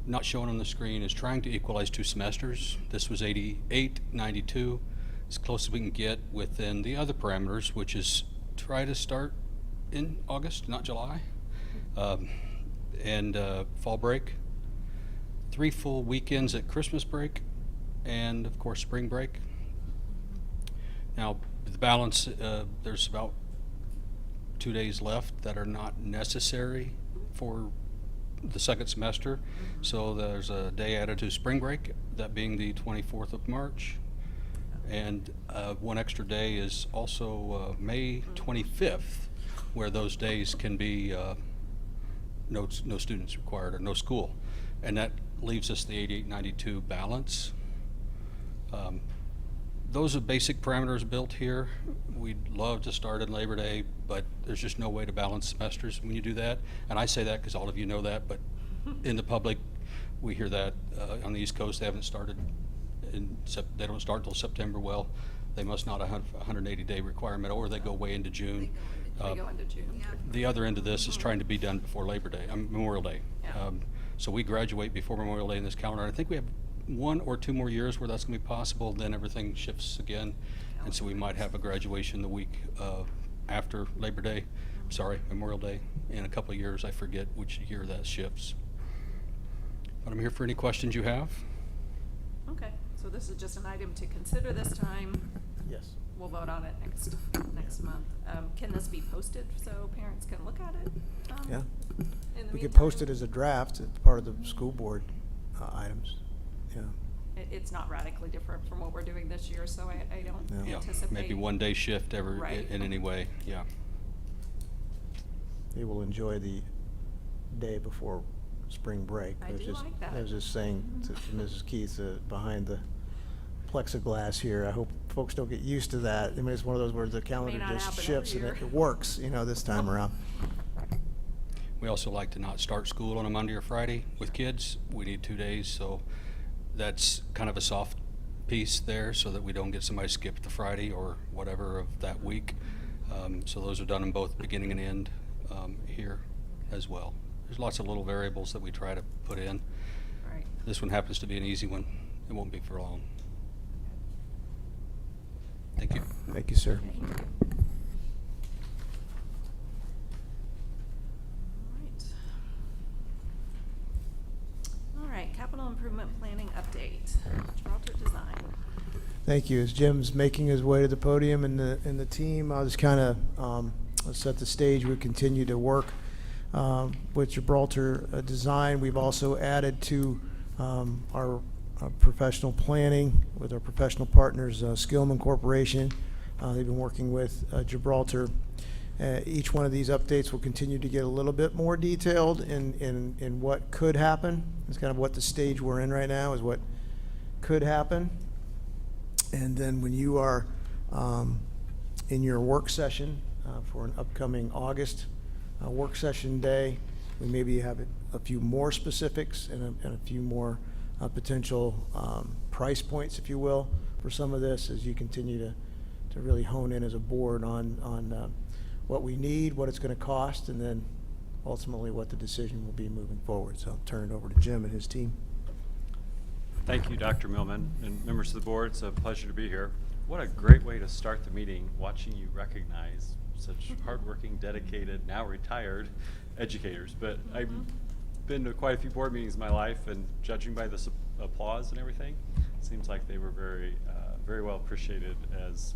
Not shown on the screen is trying to equalize 2 semesters. This was 88, 92, as close as we can get within the other parameters, which is try to start in August, not July, and fall break. 3 full weekends at Christmas break, and of course spring break. Now the balance, there's about 2 days left that are not necessary for the second semester. So there's a day added to spring break, that being the 24th of March. And 1 extra day is also May 25th, where those days can be no students required or no school. And that leaves us the 88-92 balance. Those are basic parameters built here. We'd love to start in Labor Day, but there's just no way to balance semesters when you do that. And I say that because all of you know that, but in the public, we hear that on the East Coast, they haven't started, they don't start until September. Well, they must not have a 180-day requirement, or they go way into June. They go into June. The other end of this is trying to be done before Labor Day, Memorial Day. Yeah. So we graduate before Memorial Day in this calendar. I think we have 1 or 2 more years where that's going to be possible. Then everything shifts again, and so we might have a graduation the week after Labor Day. Sorry, Memorial Day. In a couple of years, I forget which year that shifts. But I'm here for any questions you have. Okay, so this is just an item to consider this time. Yes. We'll vote on it next month. Can this be posted so parents can look at it? Yeah. In the We could meantime? post it as a draft, it's part of the school board items. Yeah. It's not radically different from what we're doing this year, so I don't No. Yeah, anticipate. maybe 1 day shift Right. in any way. Yeah. They will enjoy the day before spring break. I do like that. I was just saying to Mrs. Keith, behind the plexiglass here, I hope folks don't get used to that. I mean, it's one of those where the calendar not just happen shifts every and year. it works, this time around. We also like to not start school on a Monday or Friday with kids. We need 2 days, so that's kind of a soft piece there so that we don't get somebody skip the Friday or whatever of that week. So those are done in both beginning and end here as well. There's lots of little variables that we try to put in. Right. This one happens to be an easy one. It won't be for long. Thank you. Thank you, sir. All right, capital improvement planning update, Gibraltar Design. Thank you. As Jim's making his way to the podium and the team, I'll just kind of set the stage. We continue to work with Gibraltar Design. We've also added to our professional planning with our professional partners, Skillman Corporation. They've been working with Gibraltar. Each one of these updates will continue to get a little bit more detailed in what could happen. It's kind of what the stage we're in right now is what could happen. And then when you are in your work session for an upcoming August work session day, we maybe have a few more specifics and a few more potential price points, if you will, for some of this as you continue to really hone in as a board on what we need, what it's going to cost, and then ultimately what the decision will be moving forward. So I'll turn it over to Jim and his team. Thank you, Dr. Millman, and members of the board. It's a pleasure to be here. What a great way to start the meeting, watching you recognize such hardworking, dedicated, now retired educators. But I've been to quite a few board meetings in my life, and judging by the applause and everything, it seems like they were very, very well appreciated as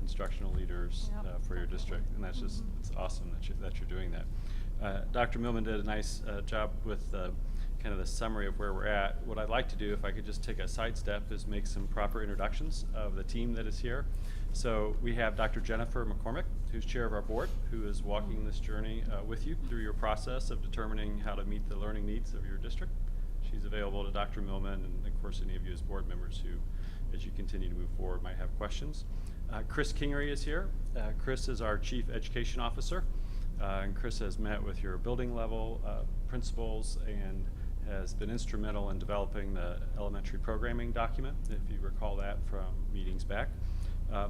instructional leaders for your district, and that's just, it's awesome that you're doing that. Dr. Millman did a nice job with kind of the summary of where we're at. What I'd like to do, if I could just take a sidestep, is make some proper introductions of the team that is here. So we have Dr. Jennifer McCormick, who's chair of our board, who is walking this journey with you through your process of determining how to meet the learning needs of your district. She's available to Dr. Millman and, of course, any of you as board members who, as you continue to move forward, might have questions. Chris Kingery is here. Chris is our Chief Education Officer, and Chris has met with your building level principals and has been instrumental in developing the elementary programming document, if you recall that from meetings back.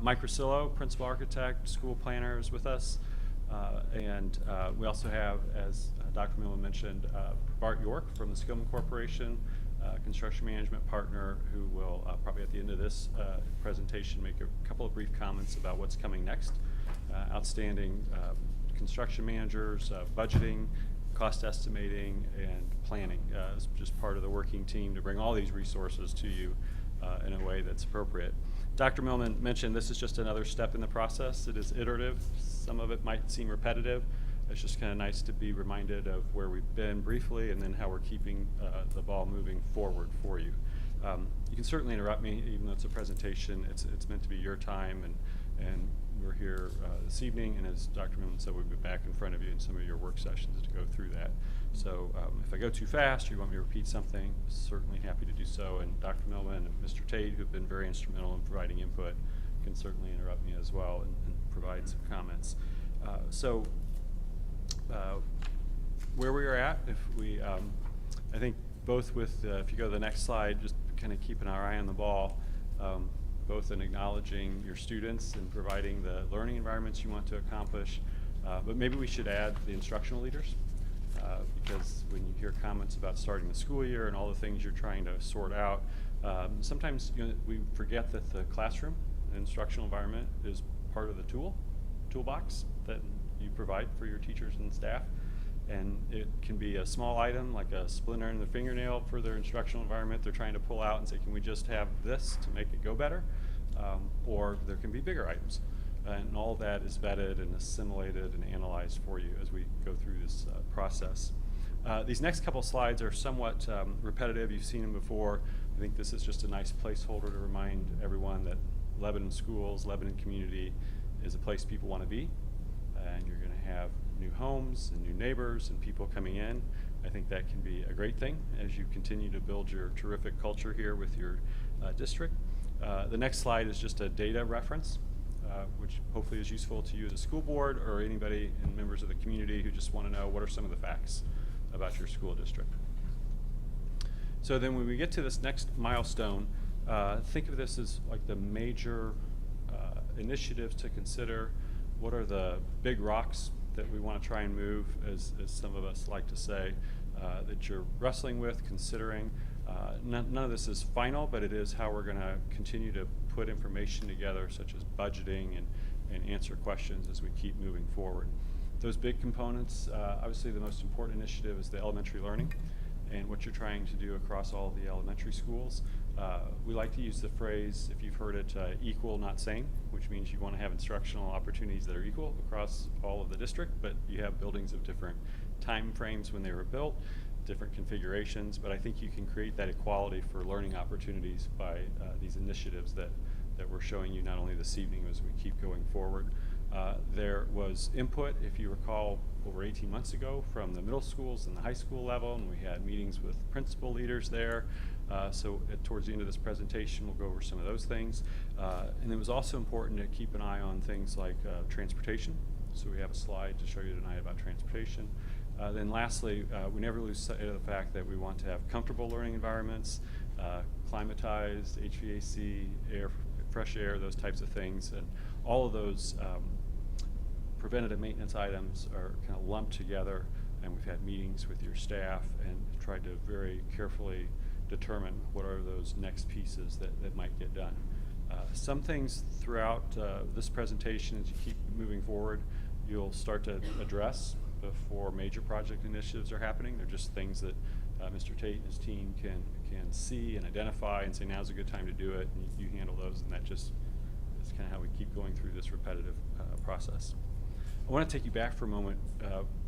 Mike Rosillo, principal architect, school planner, is with us. And we also have, as Dr. Millman mentioned, Bart York from the Skillman Corporation, construction management partner, who will probably at the end of this presentation make a couple of brief comments about what's coming next. Outstanding construction managers, budgeting, cost estimating, and planning is just part of the working team to bring all these resources to you in a way that's appropriate. Dr. Millman mentioned this is just another step in the process. It is iterative. Some of it might seem repetitive. It's just kind of nice to be reminded of where we've been briefly and then how we're keeping the ball moving forward for you. You can certainly interrupt me, even though it's a presentation. It's meant to be your time, and And we're here this evening, and as Dr. Millman said, we'll be back in front of you in some of your work sessions to go through that. So if I go too fast or you want me to repeat something, certainly happy to do so. And Dr. Millman and Mr. Tate, who've been very instrumental in providing input, can certainly interrupt me as well and provide some comments. Where we are at, if we, I think both with, if you go to the next slide, just kind of keeping our eye on the ball, both in acknowledging your students and providing the learning environments you want to accomplish, but maybe we should add the instructional leaders, because when you hear comments about starting the school year and all the things you're trying to sort out, sometimes we forget that the classroom and instructional environment is part of the toolbox that you provide for your teachers and staff. And it can be a small item like a splinter in the fingernail for their instructional environment they're trying to pull out and say, can we just have this to make it go better? Or there can be bigger items. And all of that is vetted and assimilated and analyzed for you as we go through this process. These next couple slides are somewhat repetitive. You've seen them before. I think this is just a nice placeholder to remind everyone that Lebanon Schools, Lebanon Community is a place people want to be. And you're going to have new homes and new neighbors and people coming in. I think that can be a great thing as you continue to build your terrific culture here with your district. The next slide is just a data reference, which hopefully is useful to you as a school board or anybody and members of the community who just want to know what are some of the facts about your school district. So then when we get to this next milestone, think of this as like the major initiatives to consider. What are the big rocks that we want to try and move, as some of us like to say, that you're wrestling with, considering. None of this is final, but it is how we're going to continue to put information together, such as budgeting and answer questions as we keep moving forward. Those big components, obviously the most important initiative is the elementary learning and what you're trying to do across all of the elementary schools. We like to use the phrase, if you've heard it, equal, not same, which means you want to have instructional opportunities that are equal across all of the district, but you have buildings of different time frames when they were built, different configurations, but I think you can create that equality for learning opportunities by these initiatives that we're showing you not only this evening as we keep going forward. There was input, if you recall, over 18 months ago from the middle schools and the high school level, and we had meetings with principal leaders there. Towards the end of this presentation, we'll go over some of those things. And it was also important to keep an eye on things like transportation. So we have a slide to show you tonight about transportation. Then lastly, we never lose sight of the fact that we want to have comfortable learning environments, climatized, HVAC, air, fresh air, those types of things. And all of those preventative maintenance items are kind of lumped together, and we've had meetings with your staff and tried to very carefully determine what are those next pieces that might get done. Some things throughout this presentation, as you keep moving forward, you'll start to address before major project initiatives are happening. They're just things that Mr. Tate and his team can see and identify and say, now's a good time to do it, and you handle those, and that just is kind of how we keep going through this repetitive process. I want to take you back for a moment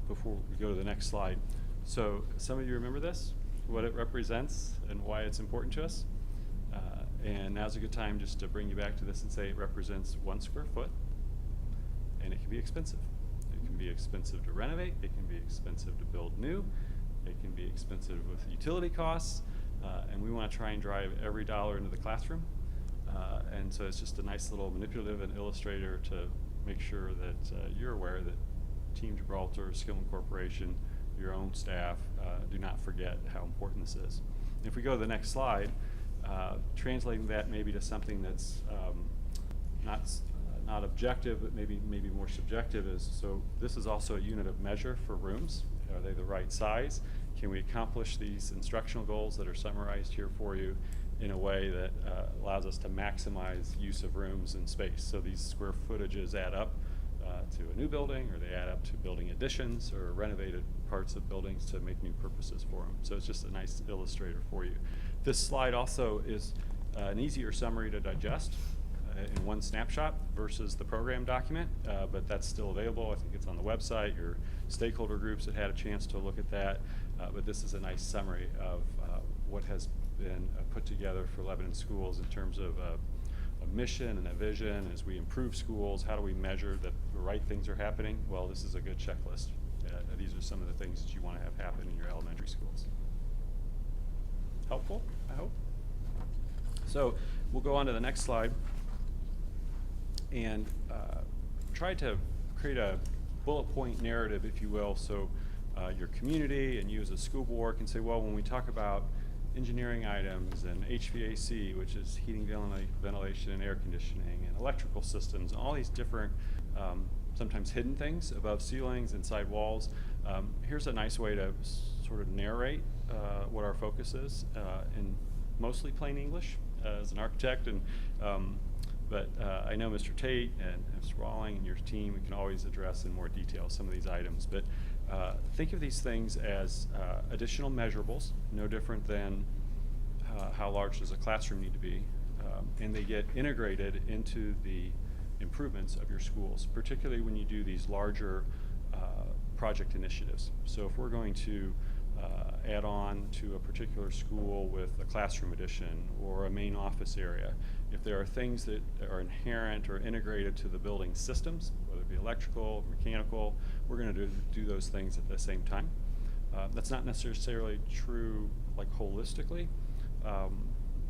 before we go to the next slide. So some of you remember this, what it represents and why it's important to us. And now's a good time just to bring you back to this and say it represents 1 square foot, and it can be expensive. It can be expensive to renovate, it can be expensive to build new, it can be expensive with utility costs, and we want to try and drive every dollar into the classroom. And so it's just a nice little manipulative and illustrator to make sure that you're aware that Team Gibraltar, Skillman Corporation, your own staff, do not forget how important this is. If we go to the next slide, translating that maybe to something that's not objective, but maybe more subjective is, so this is also a unit of measure for rooms. Are they the right size? Can we accomplish these instructional goals that are summarized here for you in a way that allows us to maximize use of rooms and space? So these square footages add up to a new building, or they add up to building additions or renovated parts of buildings to make new purposes for them. So it's just a nice illustrator for you. This slide also is an easier summary to digest in one snapshot versus the program document, but that's still available. I think it's on the website. Your stakeholder groups have had a chance to look at that, but this is a nice summary of what has been put together for Lebanon Schools in terms of mission and a vision. As we improve schools, how do we measure that the right things are happening? Well, this is a good checklist. These are some of the things that you want to have happen in your elementary schools. Helpful, I hope. So we'll go on to the next slide and try to create a bullet point narrative, if you will, so your community and you as a school board can say, well, when we talk about engineering items and HVAC, which is heating, ventilation, and air conditioning, and electrical systems, and all these different, sometimes hidden things above ceilings, inside walls, here's a nice way to sort of narrate what our focus is in mostly plain English as an architect. And but I know Mr. Tate and Mr. Walling and your team, we can always address in more detail some of these items. But think of these things as additional measurables, no different than how large does a classroom need to be, and they get integrated into the improvements of your schools, particularly when you do these larger project initiatives. So if we're going to add on to a particular school with a classroom addition or a main office area, if there are things that are inherent or integrated to the building systems, whether it be electrical, mechanical, we're going to do those things at the same time. That's not necessarily true like holistically,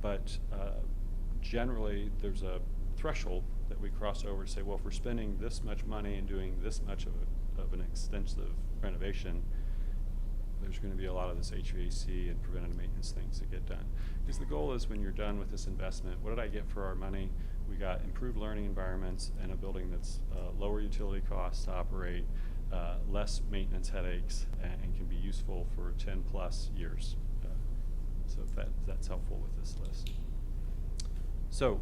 but generally there's a threshold that we cross over to say, well, if we're spending this much money and doing this much of an extensive renovation, there's going to be a lot of this HVAC and preventative maintenance things that get done. Because the goal is when you're done with this investment, what did I get for our money? We got improved learning environments and a building that's lower utility costs to operate, less maintenance headaches, and can be useful for 10 plus years. So that's helpful with this list. So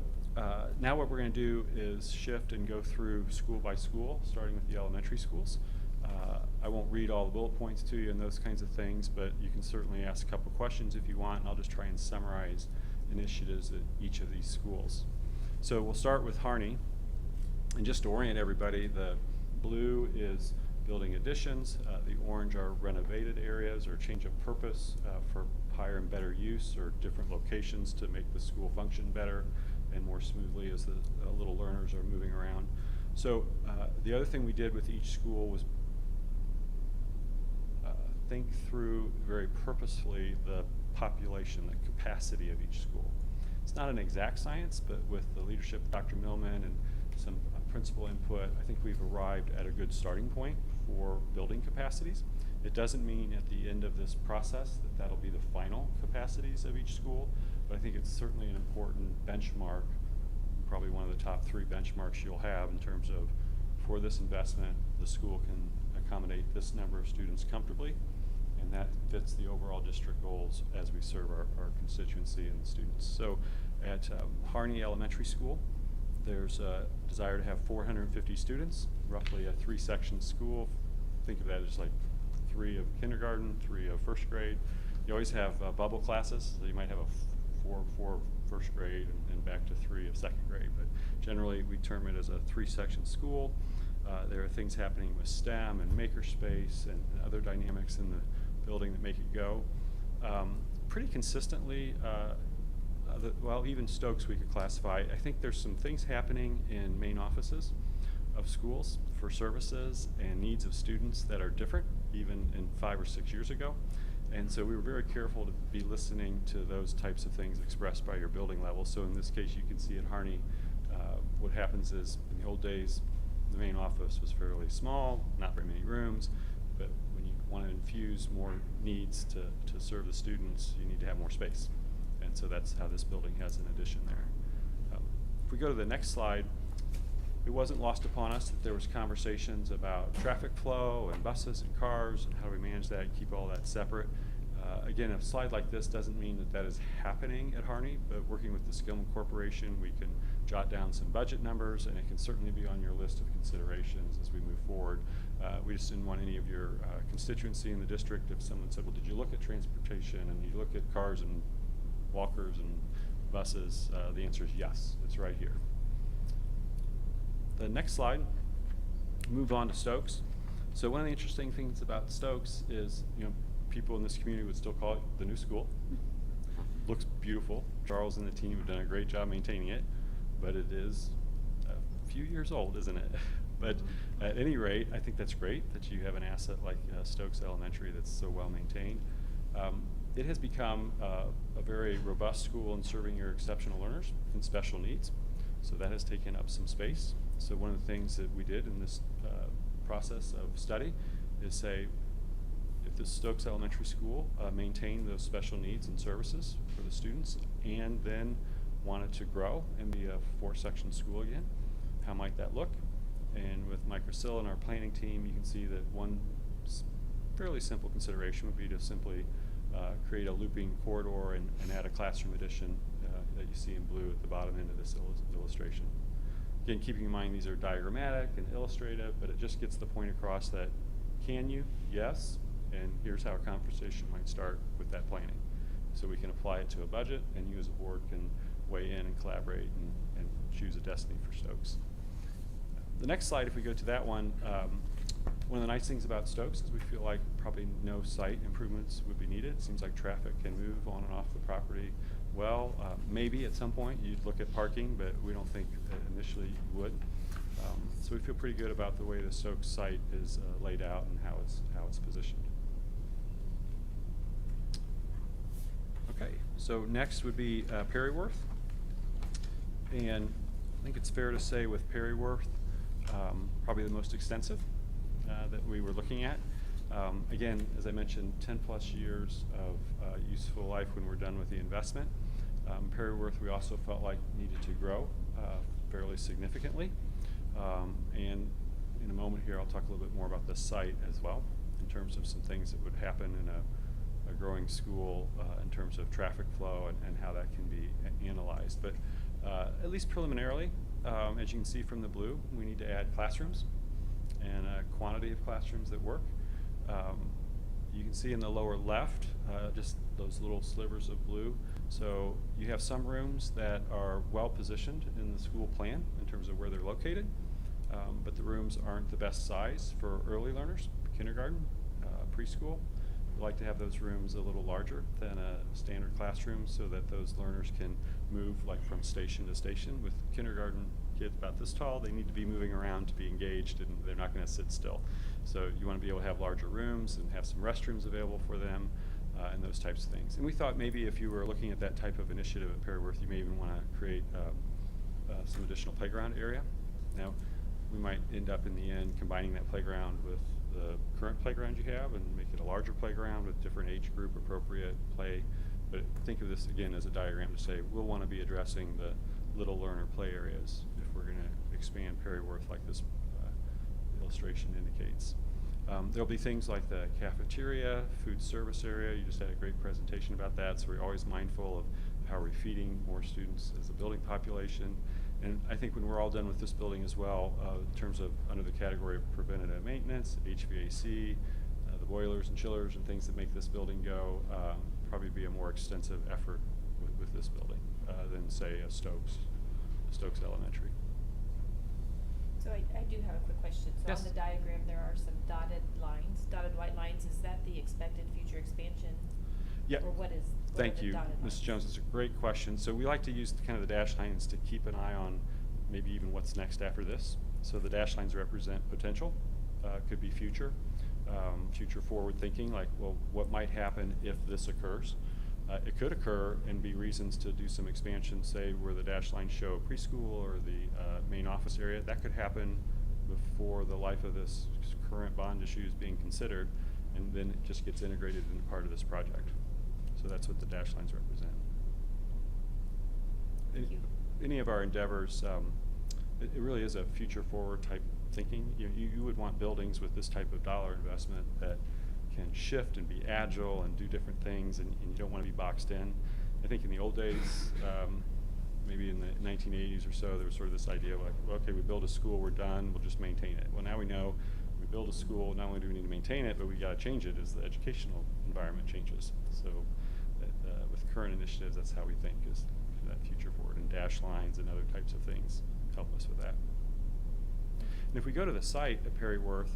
now what we're going to do is shift and go through school by school, starting with the elementary schools. I won't read all the bullet points to you and those kinds of things, but you can certainly ask a couple questions if you want, and I'll just try and summarize initiatives at each of these schools. So we'll start with Harney, and just to orient everybody, the blue is building additions, the orange are renovated areas or change of purpose for higher and better use or different locations to make the school function better and more smoothly as the little learners are moving around. So the other thing we did with each school was think through very purposefully the population, the capacity of each school. It's not an exact science, but with the leadership of Dr. Millman and some principal input, I think we've arrived at a good starting point for building capacities. It doesn't mean at the end of this process that that'll be the final capacities of each school, but I think it's certainly an important benchmark, probably one of the top 3 benchmarks you'll have in terms of, for this investment, the school can accommodate this number of students comfortably, and that fits the overall district goals as we serve our constituency and the students. So at Harney Elementary School, there's a desire to have 450 students, roughly a 3-section school. Think of that as like 3 of kindergarten, 3 of first grade. You always have bubble classes, so you might have a 4 first grade and back to 3 of second grade, but generally we term it as a 3-section school. There are things happening with STEM and makerspace and other dynamics in the building that make it go. Pretty consistently, well, even Stokes we could classify. I think there's some things happening in main offices of schools for services and needs of students that are different even in 5 or 6 years ago. And so we were very careful to be listening to those types of things expressed by your building level. So in this case, you can see at Harney, what happens is in the old days, the main office was fairly small, not very many rooms, but when you want to infuse more needs to serve the students, you need to have more space. And so that's how this building has an addition there. If we go to the next slide, it wasn't lost upon us that there was conversations about traffic flow and buses and cars and how do we manage that and keep all that separate. Again, a slide like this doesn't mean that that is happening at Harney, but working with the Skillman Corporation, we can jot down some budget numbers, and it can certainly be on your list of considerations as we move forward. We just didn't want any of your constituency in the district, if someone said, well, did you look at transportation and you look at cars and walkers and buses? The answer is yes, it's right here. The next slide, move on to Stokes. So one of the interesting things about Stokes is, people in this community would still call it the new school. Looks beautiful. Charles and the team have done a great job maintaining it. but it is a few years old, isn't it? But at any rate, I think that's great that you have an asset like Stokes Elementary that's so well maintained. It has become a very robust school in serving your exceptional learners and special needs. So that has taken up some space. So one of the things that we did in this process of study is say, if the Stokes Elementary School maintained those special needs and services for the students and then wanted to grow and be a 4-section school again, how might that look? And with Mike Rusilla and our planning team, you can see that one fairly simple consideration would be to simply create a looping corridor and add a classroom addition that you see in blue at the bottom end of this illustration. Again, keeping in mind these are diagrammatic and illustrative, but it just gets the point across that can you? Yes. And here's how a conversation might start with that planning. So we can apply it to a budget, and you as a board can weigh in and collaborate and choose a destiny for Stokes. The next slide, if we go to that one, one of the nice things about Stokes is we feel like probably no site improvements would be needed. It seems like traffic can move on and off the property well. Maybe at some point you'd look at parking, but we don't think that initially you would. So we feel pretty good about the way the Stokes site is laid out and how it's positioned. Okay, so next would be Perryworth. And I think it's fair to say with Perryworth, probably the most extensive that we were looking at. Again, as I mentioned, 10+ years of useful life when we're done with the investment. Perryworth we also felt like needed to grow fairly significantly. And in a moment here I'll talk a little bit more about the site as well in terms of some things that would happen in a growing school in terms of traffic flow and how that can be analyzed. But at least preliminarily, as you can see from the blue, we need to add classrooms and a quantity of classrooms that work. You can see in the lower left just those little slivers of blue. So you have some rooms that are well positioned in the school plan in terms of where they're located, but the rooms aren't the best size for early learners, kindergarten, preschool. We like to have those rooms a little larger than a standard classroom so that those learners can move like from station to station. With kindergarten kids about this tall, they need to be moving around to be engaged, and they're not going to sit still. So you want to be able to have larger rooms and have some restrooms available for them and those types of things. And we thought maybe if you were looking at that type of initiative at Perryworth, you may even want to create some additional playground area. Now, we might end up in the end combining that playground with the current playground you have and make it a larger playground with different age group appropriate play. But think of this again as a diagram to say we'll want to be addressing the little learner play areas if we're going to expand Perryworth like this illustration indicates. There'll be things like the cafeteria, food service area. You just had a great presentation about that, so we're always mindful of how we're feeding more students as a building population. And I think when we're all done with this building as well, in terms of under the category of preventative maintenance, HVAC, the boilers and chillers and things that make this building go, probably be a more extensive effort with this building than say a Stokes Elementary. So I do have a quick question. So Yes. on the diagram, there are some dotted lines, dotted white lines. Is that the expected future expansion? Yeah. Or what are Thank the you, dotted lines? Ms. Jones. It's a great question. So we like to use kind of the dash lines to keep an eye on maybe even what's next after this. So the dash lines represent potential, could be future, future forward thinking, like, well, what might happen if this occurs? It could occur and be reasons to do some expansion, say where the dash lines show preschool or the main office area. That could happen before the life of this current bond issue is being considered, and then it just gets integrated into part of this project. So that's what the dash lines represent. Thank you. Any of our endeavors, it really is a future forward type thinking. You would want buildings with this type of dollar investment that can shift and be agile and do different things, and you don't want to be boxed in. I think in the old days, maybe in the 1980s or so, there was sort of this idea of like, well, okay, we build a school, we're done, we'll just maintain it. Well, now we know we build a school, not only do we need to maintain it, but we got to change it as the educational environment changes. So with current initiatives, that's how we think is that future forward, and dash lines and other types of things help us with that. And if we go to the site at Perryworth,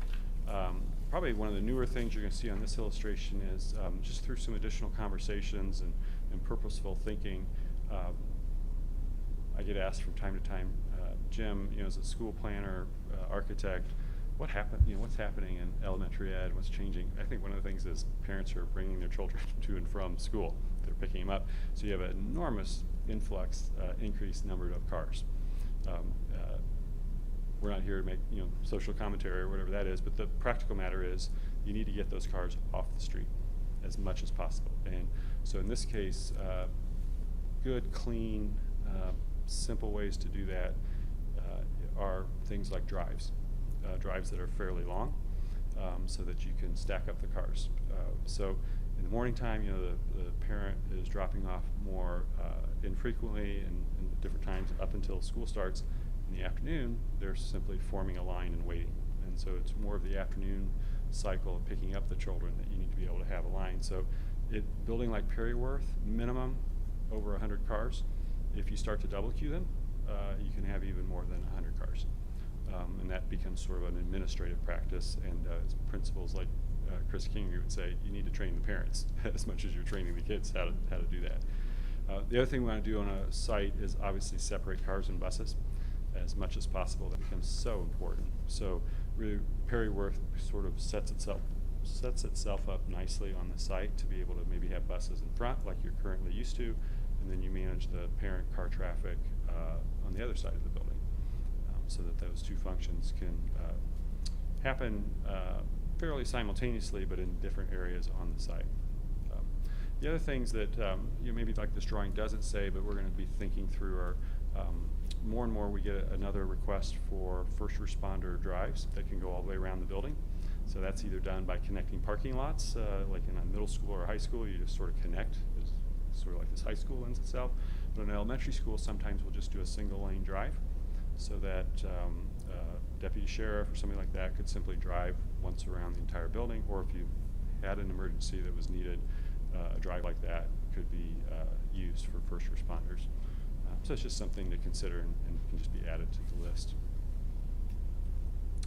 probably one of the newer things you're going to see on this illustration is just through some additional conversations and purposeful thinking, I get asked from time to time, Jim, as a school planner, architect, what's happening in elementary ed, what's changing? I think one of the things is parents are bringing their children to and from school. They're picking them up. So you have an enormous influx, increased number of cars. We're not here to make social commentary or whatever that is, but the practical matter is you need to get those cars off the street as much as possible. And so in this case, good, clean, simple ways to do that are things like drives that are fairly long, so that you can stack up the cars. So in the morning time, the parent is dropping off more infrequently and different times up until school starts. In the afternoon, they're simply forming a line and waiting. And so it's more of the afternoon cycle of picking up the children that you need to be able to have a line. So building like Perryworth, minimum over 100 cars. If you start to double queue them, you can have even more than 100 cars. And that becomes sort of an administrative practice, and principals like Chris King would say, you need to train the parents as much as you're training the kids how to do that. The other thing we want to do on a site is obviously separate cars and buses as much as possible. That becomes so important. So really, Perryworth sort of sets itself up nicely on the site to be able to maybe have buses in front like you're currently used to, and then you manage the parent car traffic on the other side of the building, so that those two functions can happen fairly simultaneously, but in different areas on the site. The other things that maybe like this drawing doesn't say, but we're going to be thinking through are more and more we get another request for first responder drives that can go all the way around the building. So that's either done by connecting parking lots, like in a middle school or a high school, you just sort of connect. It's sort of like this high school lends itself. But in an elementary school, sometimes we'll just do a single lane drive, so that deputy sheriff or somebody like that could simply drive once around the entire building, or if you had an emergency that was needed, a drive like that could be used for first responders. So it's just something to consider and can just be added to the list.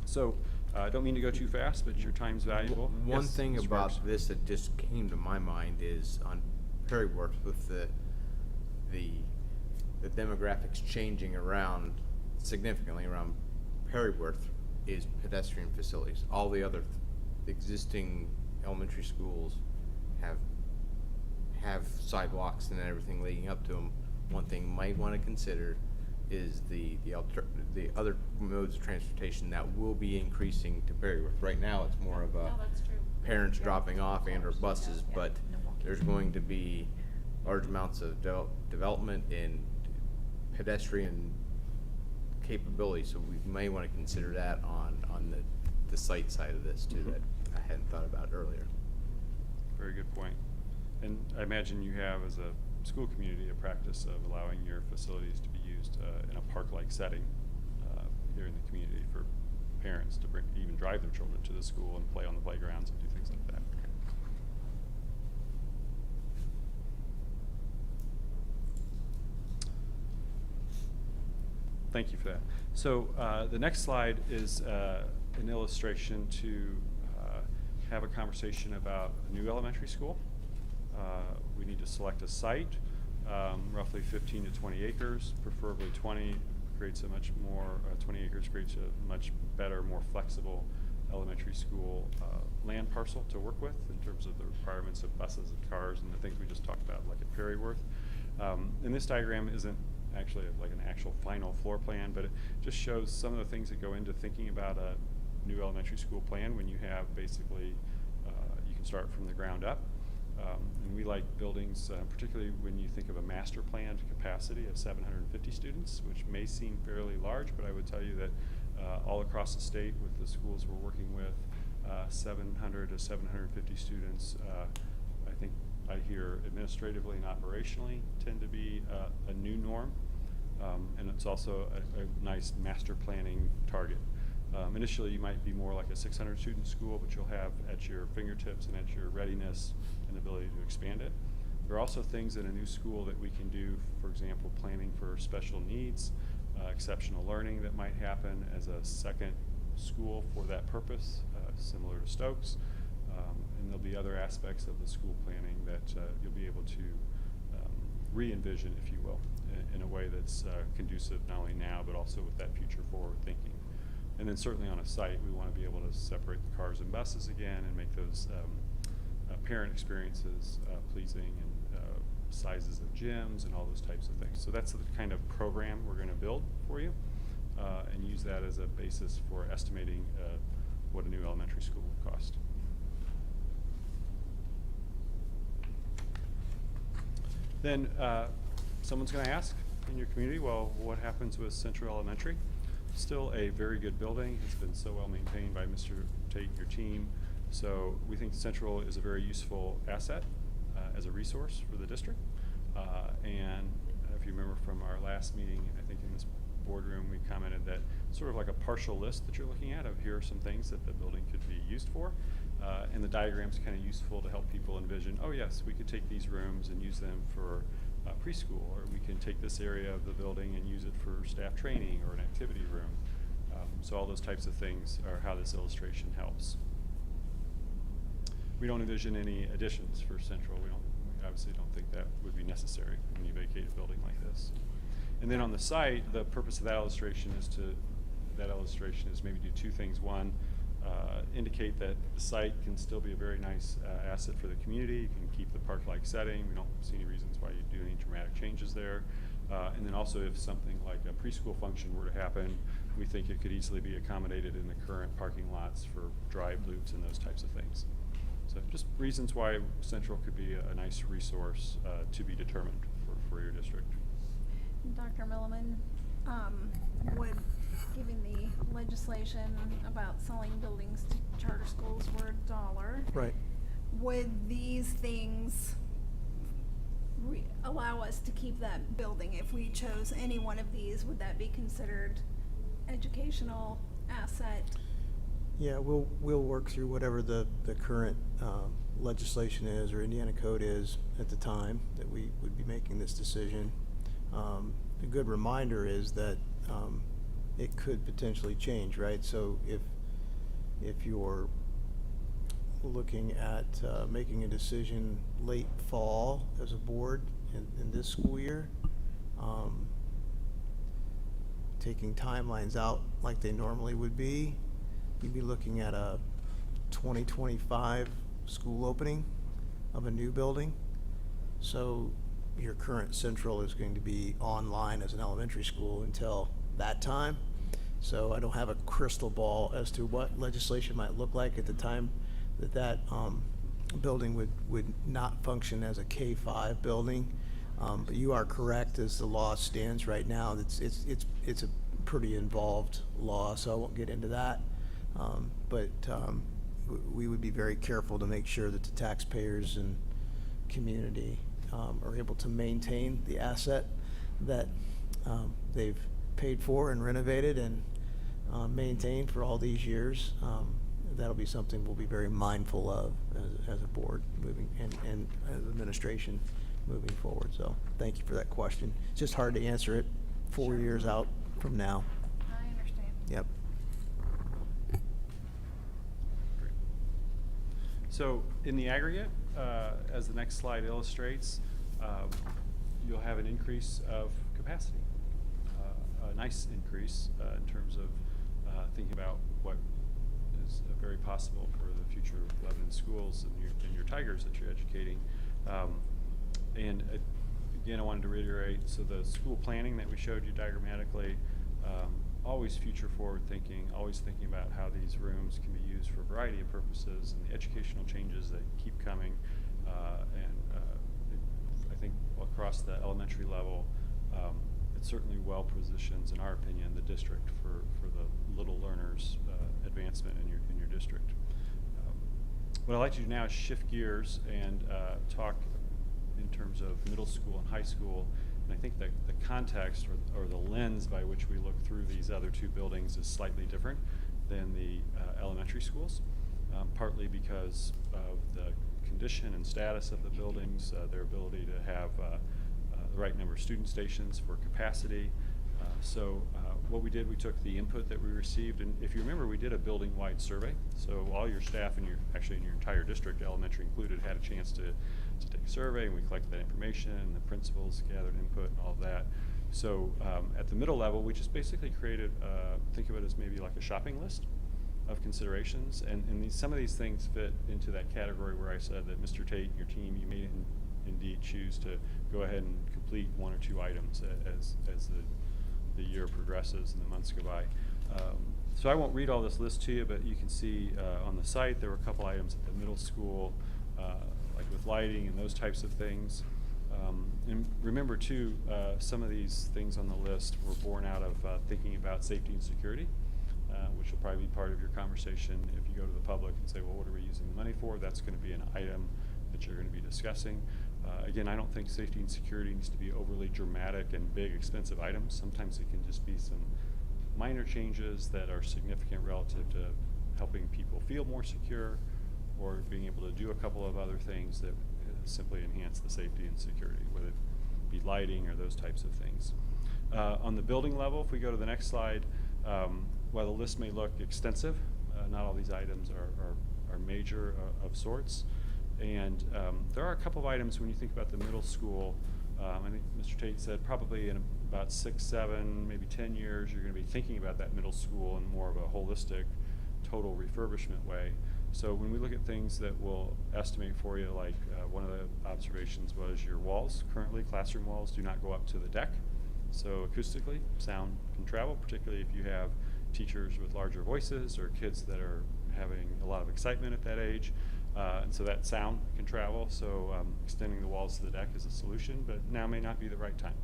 So I don't mean to go too fast, but your time's valuable. One Yes, thing Mr. about Parrish. this that just came to my mind is on Perryworth with the demographics changing around significantly around Perryworth is pedestrian facilities. All the other existing elementary schools have sidewalks and everything leading up to them. One thing you might want to consider is the other modes of transportation that will be increasing to Perryworth. Right now, it's more of a parents dropping off and or buses, but there's going to be large amounts of development in pedestrian capability, so we may want to consider that on the site side of this too, that I hadn't thought about earlier. Very good point. And I imagine you have, as a school community, a practice of allowing your facilities to be used in a park-like setting here in the community for parents to even drive their children to the school and play on the playgrounds and do things like that. Thank you for that. So the next slide is an illustration to have a conversation about a new elementary school. We need to select a site, roughly 15 to 20 acres, preferably 20 creates a much more, 20 acres creates a much better, more flexible elementary school land parcel to work with in terms of the requirements of buses and cars and the things we just talked about, like at Perryworth. And this diagram isn't actually like an actual final floor plan, but it just shows some of the things that go into thinking about a new elementary school plan when you have basically, you can start from the ground up. And we like buildings, particularly when you think of a master planned capacity of 750 students, which may seem fairly large, but I would tell you that all across the state with the schools we're working with, 700 to 750 students, I think I hear administratively and operationally tend to be a new norm. And it's also a nice master planning target. Initially, you might be more like a 600 student school, but you'll have at your fingertips and at your readiness an ability to expand it. There are also things in a new school that we can do, for example, planning for special needs, exceptional learning that might happen as a second school for that purpose, similar to Stokes. And there'll be other aspects of the school planning that you'll be able to re-envision, if you will, in a way that's conducive not only now but also with that future forward thinking. And then certainly on a site, we want to be able to separate the cars and buses again and make those parent experiences pleasing, and sizes of gyms and all those types of things. So that's the kind of program we're going to build for you, and use that as a basis for estimating what a new elementary school will cost. Then someone's going to ask in your community, well, what happens with Central Elementary? Still a very good building. It's been so well maintained by Mr. Tate and your team. So we think Central is a very useful asset as a resource for the district. And if you remember from our last meeting, I think in this boardroom, we commented that sort of like a partial list that you're looking at of here are some things that the building could be used for. And the diagram's kind of useful to help people envision, oh yes, we could take these rooms and use them for preschool, or we can take this area of the building and use it for staff training or an activity room. So all those types of things are how this illustration helps. We don't envision any additions for Central. We obviously don't think that would be necessary when you vacate a building like this. And then on the site, the purpose of that illustration is maybe do two things. One, indicate that the site can still be a very nice asset for the community. You can keep the park-like setting. We don't see any reasons why you'd do any dramatic changes there. And then also if something like a preschool function were to happen, we think it could easily be accommodated in the current parking lots for drive loops and those types of things. So just reasons why Central could be a nice resource to be determined for your district. Dr. Milliman, would, given the legislation about selling buildings to charter schools for $1, Right. would these things allow us to keep that building? If we chose any one of these, would that be considered educational asset? Yeah, we'll work through whatever the current legislation is or Indiana code is at the time that we would be making this decision. A good reminder is that it could potentially change, right? So if you're looking at making a decision late fall as a board in this school year, taking timelines out like they normally would be, you'd be looking at a 2025 school opening of a new building. So your current Central is going to be online as an elementary school until that time. So I don't have a crystal ball as to what legislation might look like at the time that building would not function as a K-5 building. But you are correct, as the law stands right now. It's a pretty involved law, so I won't get into that. But we would be very careful to make sure that the taxpayers and community are able to maintain the asset that they've paid for and renovated and maintained for all these years. That'll be something we'll be very mindful of as a board moving and as administration moving forward. So thank you for that question. It's just hard to answer it 4 years out from now. I understand. Yep. Great. So in the aggregate, as the next slide illustrates, you'll have an increase of capacity, a nice increase in terms of thinking about what is very possible for the future of Lebanon schools and your Tigers that you're educating. And again, I wanted to reiterate, so the school planning that we showed you diagrammatically, always future forward thinking, always thinking about how these rooms can be used for a variety of purposes and the educational changes that keep coming. I think across the elementary level, it certainly well positions, in our opinion, the district for the little learners' advancement in your district. What I'd like to do now is shift gears and talk in terms of middle school and high school. And I think that the context or the lens by which we look through these other two buildings is slightly different than the elementary schools, partly because of the condition and status of the buildings, their ability to have the right number of student stations for capacity, So what we did, we took the input that we received, and if you remember, we did a building-wide survey. So all your staff and actually in your entire district, elementary included, had a chance to take a survey, and we collected that information, and the principals gathered input and all of that. So at the middle level, we just basically created, think of it as maybe like a shopping list of considerations, and some of these things fit into that category where I said that Mr. Tate and your team, you may indeed choose to go ahead and complete 1 or 2 items as the year progresses and the months go by. So I won't read all this list to you, but you can see on the site there were a couple items at the middle school, like with lighting and those types of things. And remember too, some of these things on the list were born out of thinking about safety and security, which will probably be part of your conversation if you go to the public and say, well, what are we using the money for? That's going to be an item that you're going to be discussing. Again, I don't think safety and security needs to be overly dramatic and big, expensive items. Sometimes it can just be some minor changes that are significant relative to helping people feel more secure, or being able to do a couple of other things that simply enhance the safety and security, whether it be lighting or those types of things. On the building level, if we go to the next slide, while the list may look extensive, not all these items are major of sorts. And there are a couple of items when you think about the middle school. I think Mr. Tate said probably in about 6, 7, maybe 10 years, you're going to be thinking about that middle school in more of a holistic, total refurbishment way. So when we look at things that we'll estimate for you, like one of the observations was your walls, currently classroom walls, do not go up to the deck. So acoustically, sound can travel, particularly if you have teachers with larger voices or kids that are having a lot of excitement at that age. And so that sound can travel, so extending the walls to the deck is a solution, but now may not be the right time.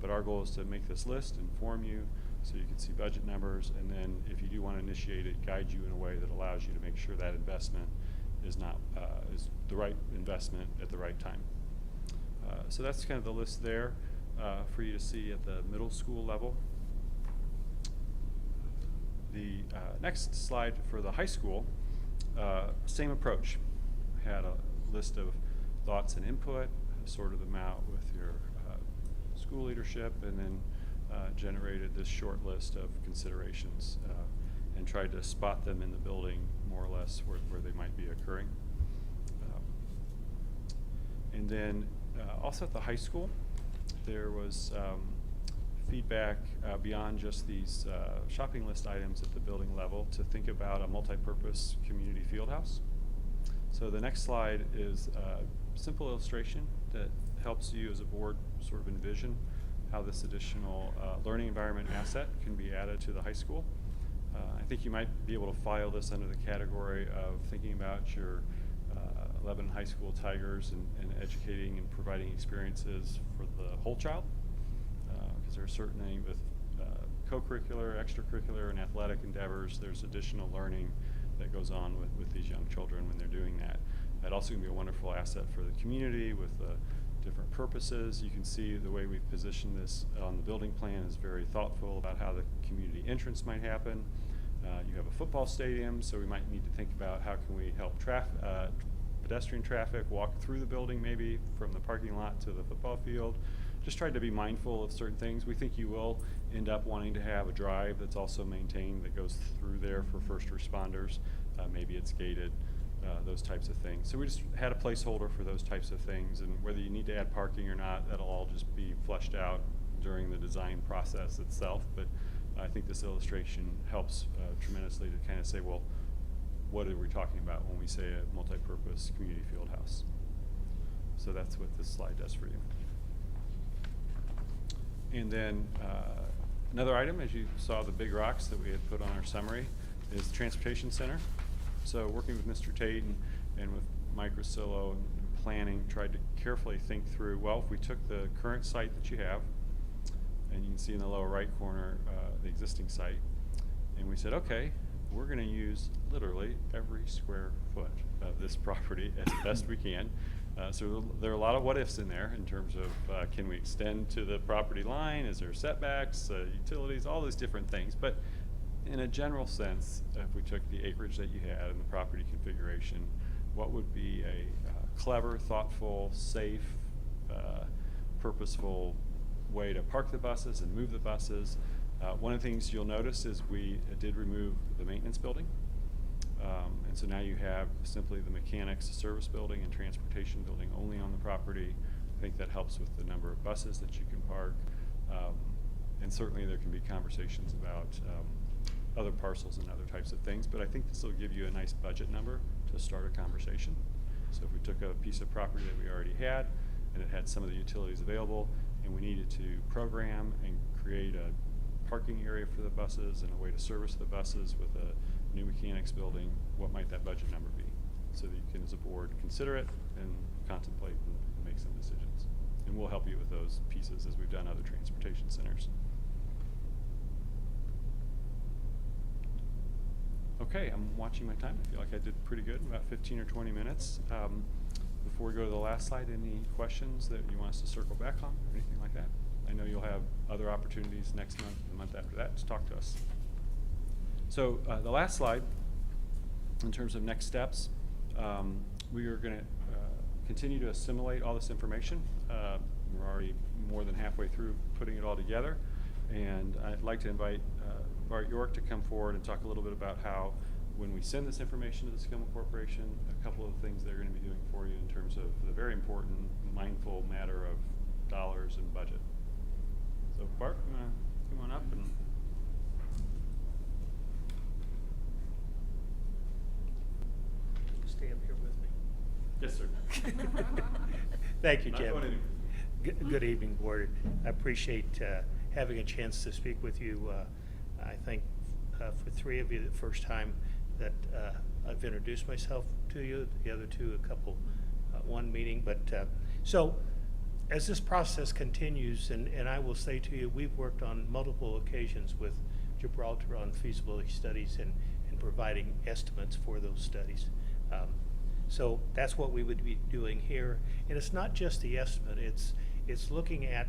But our goal is to make this list, inform you, so you can see budget numbers, and then if you do want to initiate it, guide you in a way that allows you to make sure that investment is is the right investment at the right time. So that's kind of the list there for you to see at the middle school level. The next slide for the high school, same approach. Had a list of thoughts and input, sorted them out with your school leadership, and then generated this short list of considerations and tried to spot them in the building more or less where they might be occurring. And then also at the high school, there was feedback beyond just these shopping list items at the building level to think about a multi-purpose community field house. So the next slide is a simple illustration that helps you as a board sort of envision how this additional learning environment asset can be added to the high school. I think you might be able to file this under the category of thinking about your Lebanon High School Tigers and educating and providing experiences for the whole child. Because there's certainly with co-curricular, extracurricular, and athletic endeavors, there's additional learning that goes on with these young children when they're doing that. That also can be a wonderful asset for the community with different purposes. You can see the way we've positioned this on the building plan is very thoughtful about how the community entrance might happen. You have a football stadium, so we might need to think about how can we help pedestrian traffic walk through the building, maybe from the parking lot to the football field. Just tried to be mindful of certain things. We think you will end up wanting to have a drive that's also maintained that goes through there for first responders. Maybe it's gated, those types of things. So we just had a placeholder for those types of things, and whether you need to add parking or not, that'll all just be fleshed out during the design process itself. But I think this illustration helps tremendously to kind of say, well, what are we talking about when we say a multi-purpose community field house? So that's what this slide does for you. And then another item, as you saw the big rocks that we had put on our summary, is the transportation center. So working with Mr. Tate and with Mike Rosillo and planning, tried to carefully think through, well, if we took the current site that you have, and you can see in the lower right corner the existing site, and we said, okay, we're going to use literally every square foot of this property as best we can. So there are a lot of what ifs in there in terms of can we extend to the property line, is there setbacks, utilities, all these different things. But in a general sense, if we took the acreage that you had and the property configuration, what would be a clever, thoughtful, safe, purposeful way to park the buses and move the buses. One of the things you'll notice is we did remove the maintenance building. And so now you have simply the mechanics service building and transportation building only on the property. I think that helps with the number of buses that you can park. And certainly there can be conversations about other parcels and other types of things, but I think this will give you a nice budget number to start a conversation. So if we took a piece of property that we already had and it had some of the utilities available and we needed to program and create a parking area for the buses and a way to service the buses with a new mechanics building, what might that budget number be? So that you can, as a board, consider it and contemplate and make some decisions. And we'll help you with those pieces as we've done other transportation centers. Okay, I'm watching my time. I feel like I did pretty good, about 15 or 20 minutes. Before we go to the last slide, any questions that you want us to circle back on or anything like that? I know you'll have other opportunities next month, the month after that, to talk to us. So the last slide, in terms of next steps, we are going to continue to assimilate all this information. We're already more than halfway through putting it all together, and I'd like to invite Bart York to come forward and talk a little bit about how, when we send this information to the Skillman Corporation, a couple of things they're going to be doing for you in terms of the very important, mindful matter of dollars and budget. So Bart, you want to come on up and... Stay up here with me. Yes, sir. Thank you, Not Jim. going anywhere. Good evening, Board. I appreciate having a chance to speak with you. I think for three of you, the first time that I've introduced myself to you, the other two, a couple, one meeting. But so as this process continues, and I will say to you, we've worked on multiple occasions with Gibraltar on feasibility studies and providing estimates for those studies. So that's what we would be doing here. And it's not just the estimate, it's looking at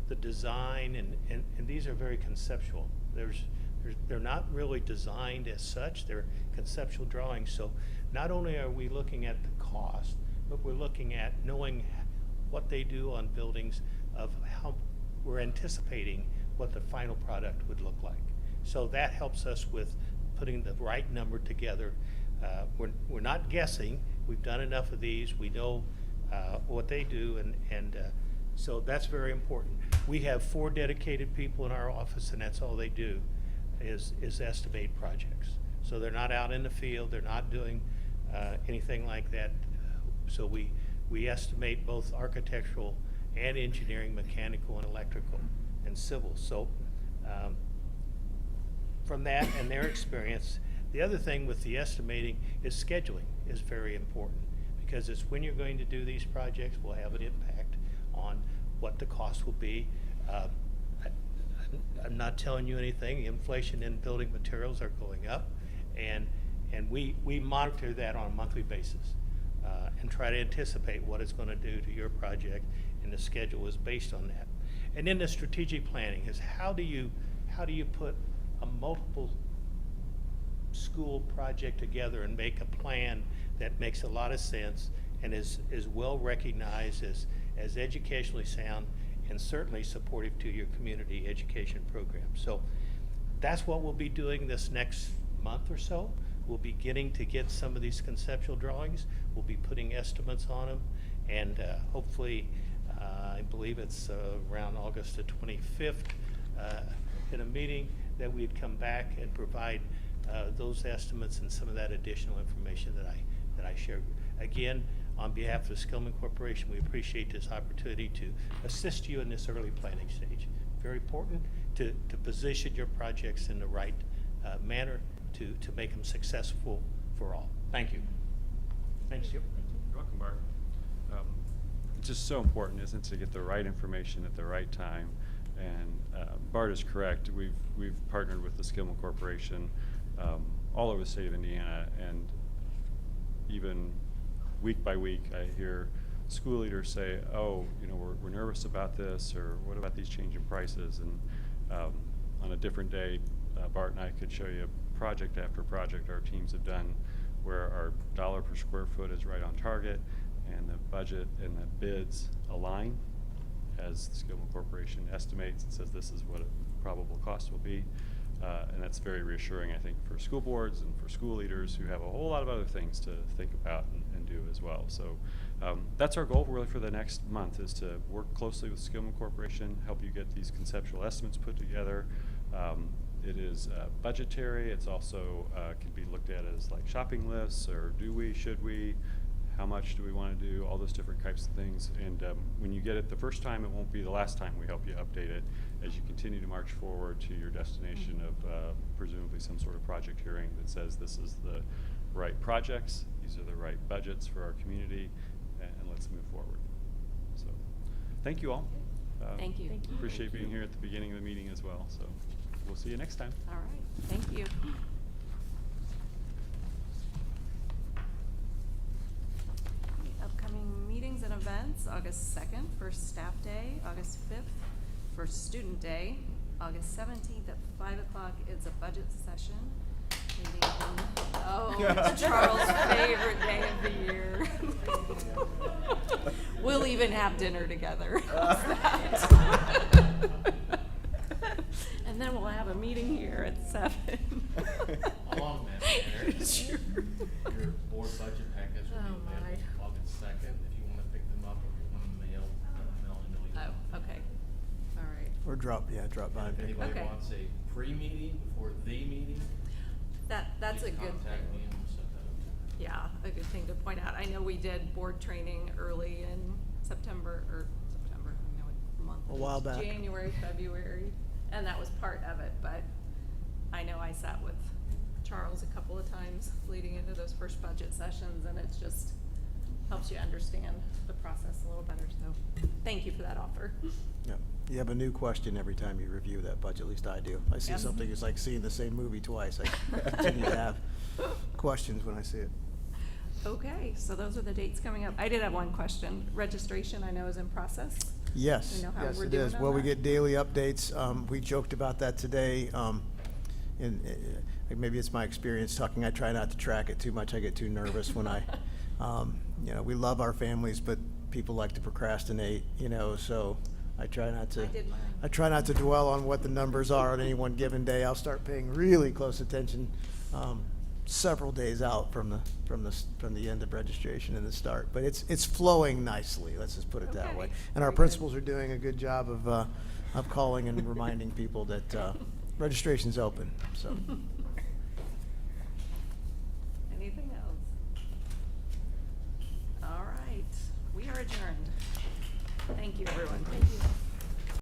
the design, and these are very conceptual. They're not really designed as such, they're conceptual drawings. So not only are we looking at the cost, but we're looking at knowing what they do on buildings, of how we're anticipating what the final product would look like. So that helps us with putting the right number together. We're not guessing. We've done enough of these. We know what they do, and so that's very important. We have 4 dedicated people in our office, and that's all they do is estimate projects. So they're not out in the field. They're not doing anything like that. So we estimate both architectural and engineering, mechanical and electrical and civil. So from that and their experience, the other thing with the estimating is scheduling is very important, because it's when you're going to do these projects will have an impact on what the cost will be. I'm not telling you anything. Inflation in building materials are going up, and we monitor that on a monthly basis and try to anticipate what it's going to do to your project, and the schedule is based on that. And then the strategic planning is how do you put a multiple school project together and make a plan that makes a lot of sense and is well recognized as educationally sound and certainly supportive to your community education program. So that's what we'll be doing this next month or so. We'll be getting to get some of these conceptual drawings. We'll be putting estimates on them, and hopefully, I believe it's around August the 25th, in a meeting that we'd come back and provide those estimates and some of that additional information that I shared. Again, on behalf of the Skillman Corporation, we appreciate this opportunity to assist you in this early planning stage. Very important to position your projects in the right manner to make them successful for all. Thank you. Thanks. You're welcome, Bart. It's just so important, isn't it, to get the right information at the right time. And Bart is correct. We've partnered with the Skillman Corporation all over the state of Indiana, and even week by week I hear school leaders say, oh, you know, we're nervous about this, or what about these changing prices? And on a different day, Bart and I could show you project after project our teams have done where our dollar per square foot is right on target, and the budget and the bids align. as the Skillman Corporation estimates and says this is what a probable cost will be. And that's very reassuring, I think, for school boards and for school leaders who have a whole lot of other things to think about and do as well. So that's our goal really for the next month, is to work closely with Skillman Corporation, help you get these conceptual estimates put together. It is budgetary. It's also can be looked at as like shopping lists, or do we, should we, how much do we want to do, all those different types of things. And when you get it the first time, it won't be the last time we help you update it as you continue to march forward to your destination of presumably some sort of project hearing that says this is the right projects, these are the right budgets for our community, and let's move forward. So thank you all. Thank you. Thank you. Appreciate being here at the beginning of the meeting as well. So we'll see you next time. All right, thank you. Upcoming meetings and events, August 2nd, first staff day, August 5th, first student day, August 17th at 5 o'clock is a budget session. Meeting it's Charles' favorite day of the year. We'll even have dinner together. How's that? And then we'll have a meeting here at 7. Along that manner, Sure. your board budget packets will Oh, be available August 2nd, if you want to pick them up, or if you want to mail you. Oh, okay. All right. Or drop by. If anybody Okay. wants a pre-meeting before the meeting, That's a please good contact me thing. and we'll set that up. Yeah, a good thing to point out. I know we did board training early in September, I know what month. A it while is, back. January, February, and that was part of it, but I know I sat with Charles a couple of times leading into those first budget sessions, and it's just helps you understand the process a little better, so thank you for that offer. Yeah. You have a new question every time you review that budget, at least I do. I see Yes. something, it's like seeing the same movie twice. I continue to have questions when I see it. Okay, so those are the dates coming up. I did have one question. Registration, I know, is in process. Yes, You know how yes, we're it doing is. on Well, we that? get daily updates. We joked about that today. And maybe it's my experience talking. I try not to track it too much. I get too nervous when we love our families, but people like to procrastinate, so I try not to. I did mine. I try not to dwell on what the numbers are on any one given day. I'll start paying really close attention several days out from the end of registration and the start. But it's flowing nicely. Let's just put it that Okay. way. And our Very good. principals are doing a good job of calling and reminding people that registration's open. So. Anything else? All right, we are adjourned. Thank you, everyone. Thank you.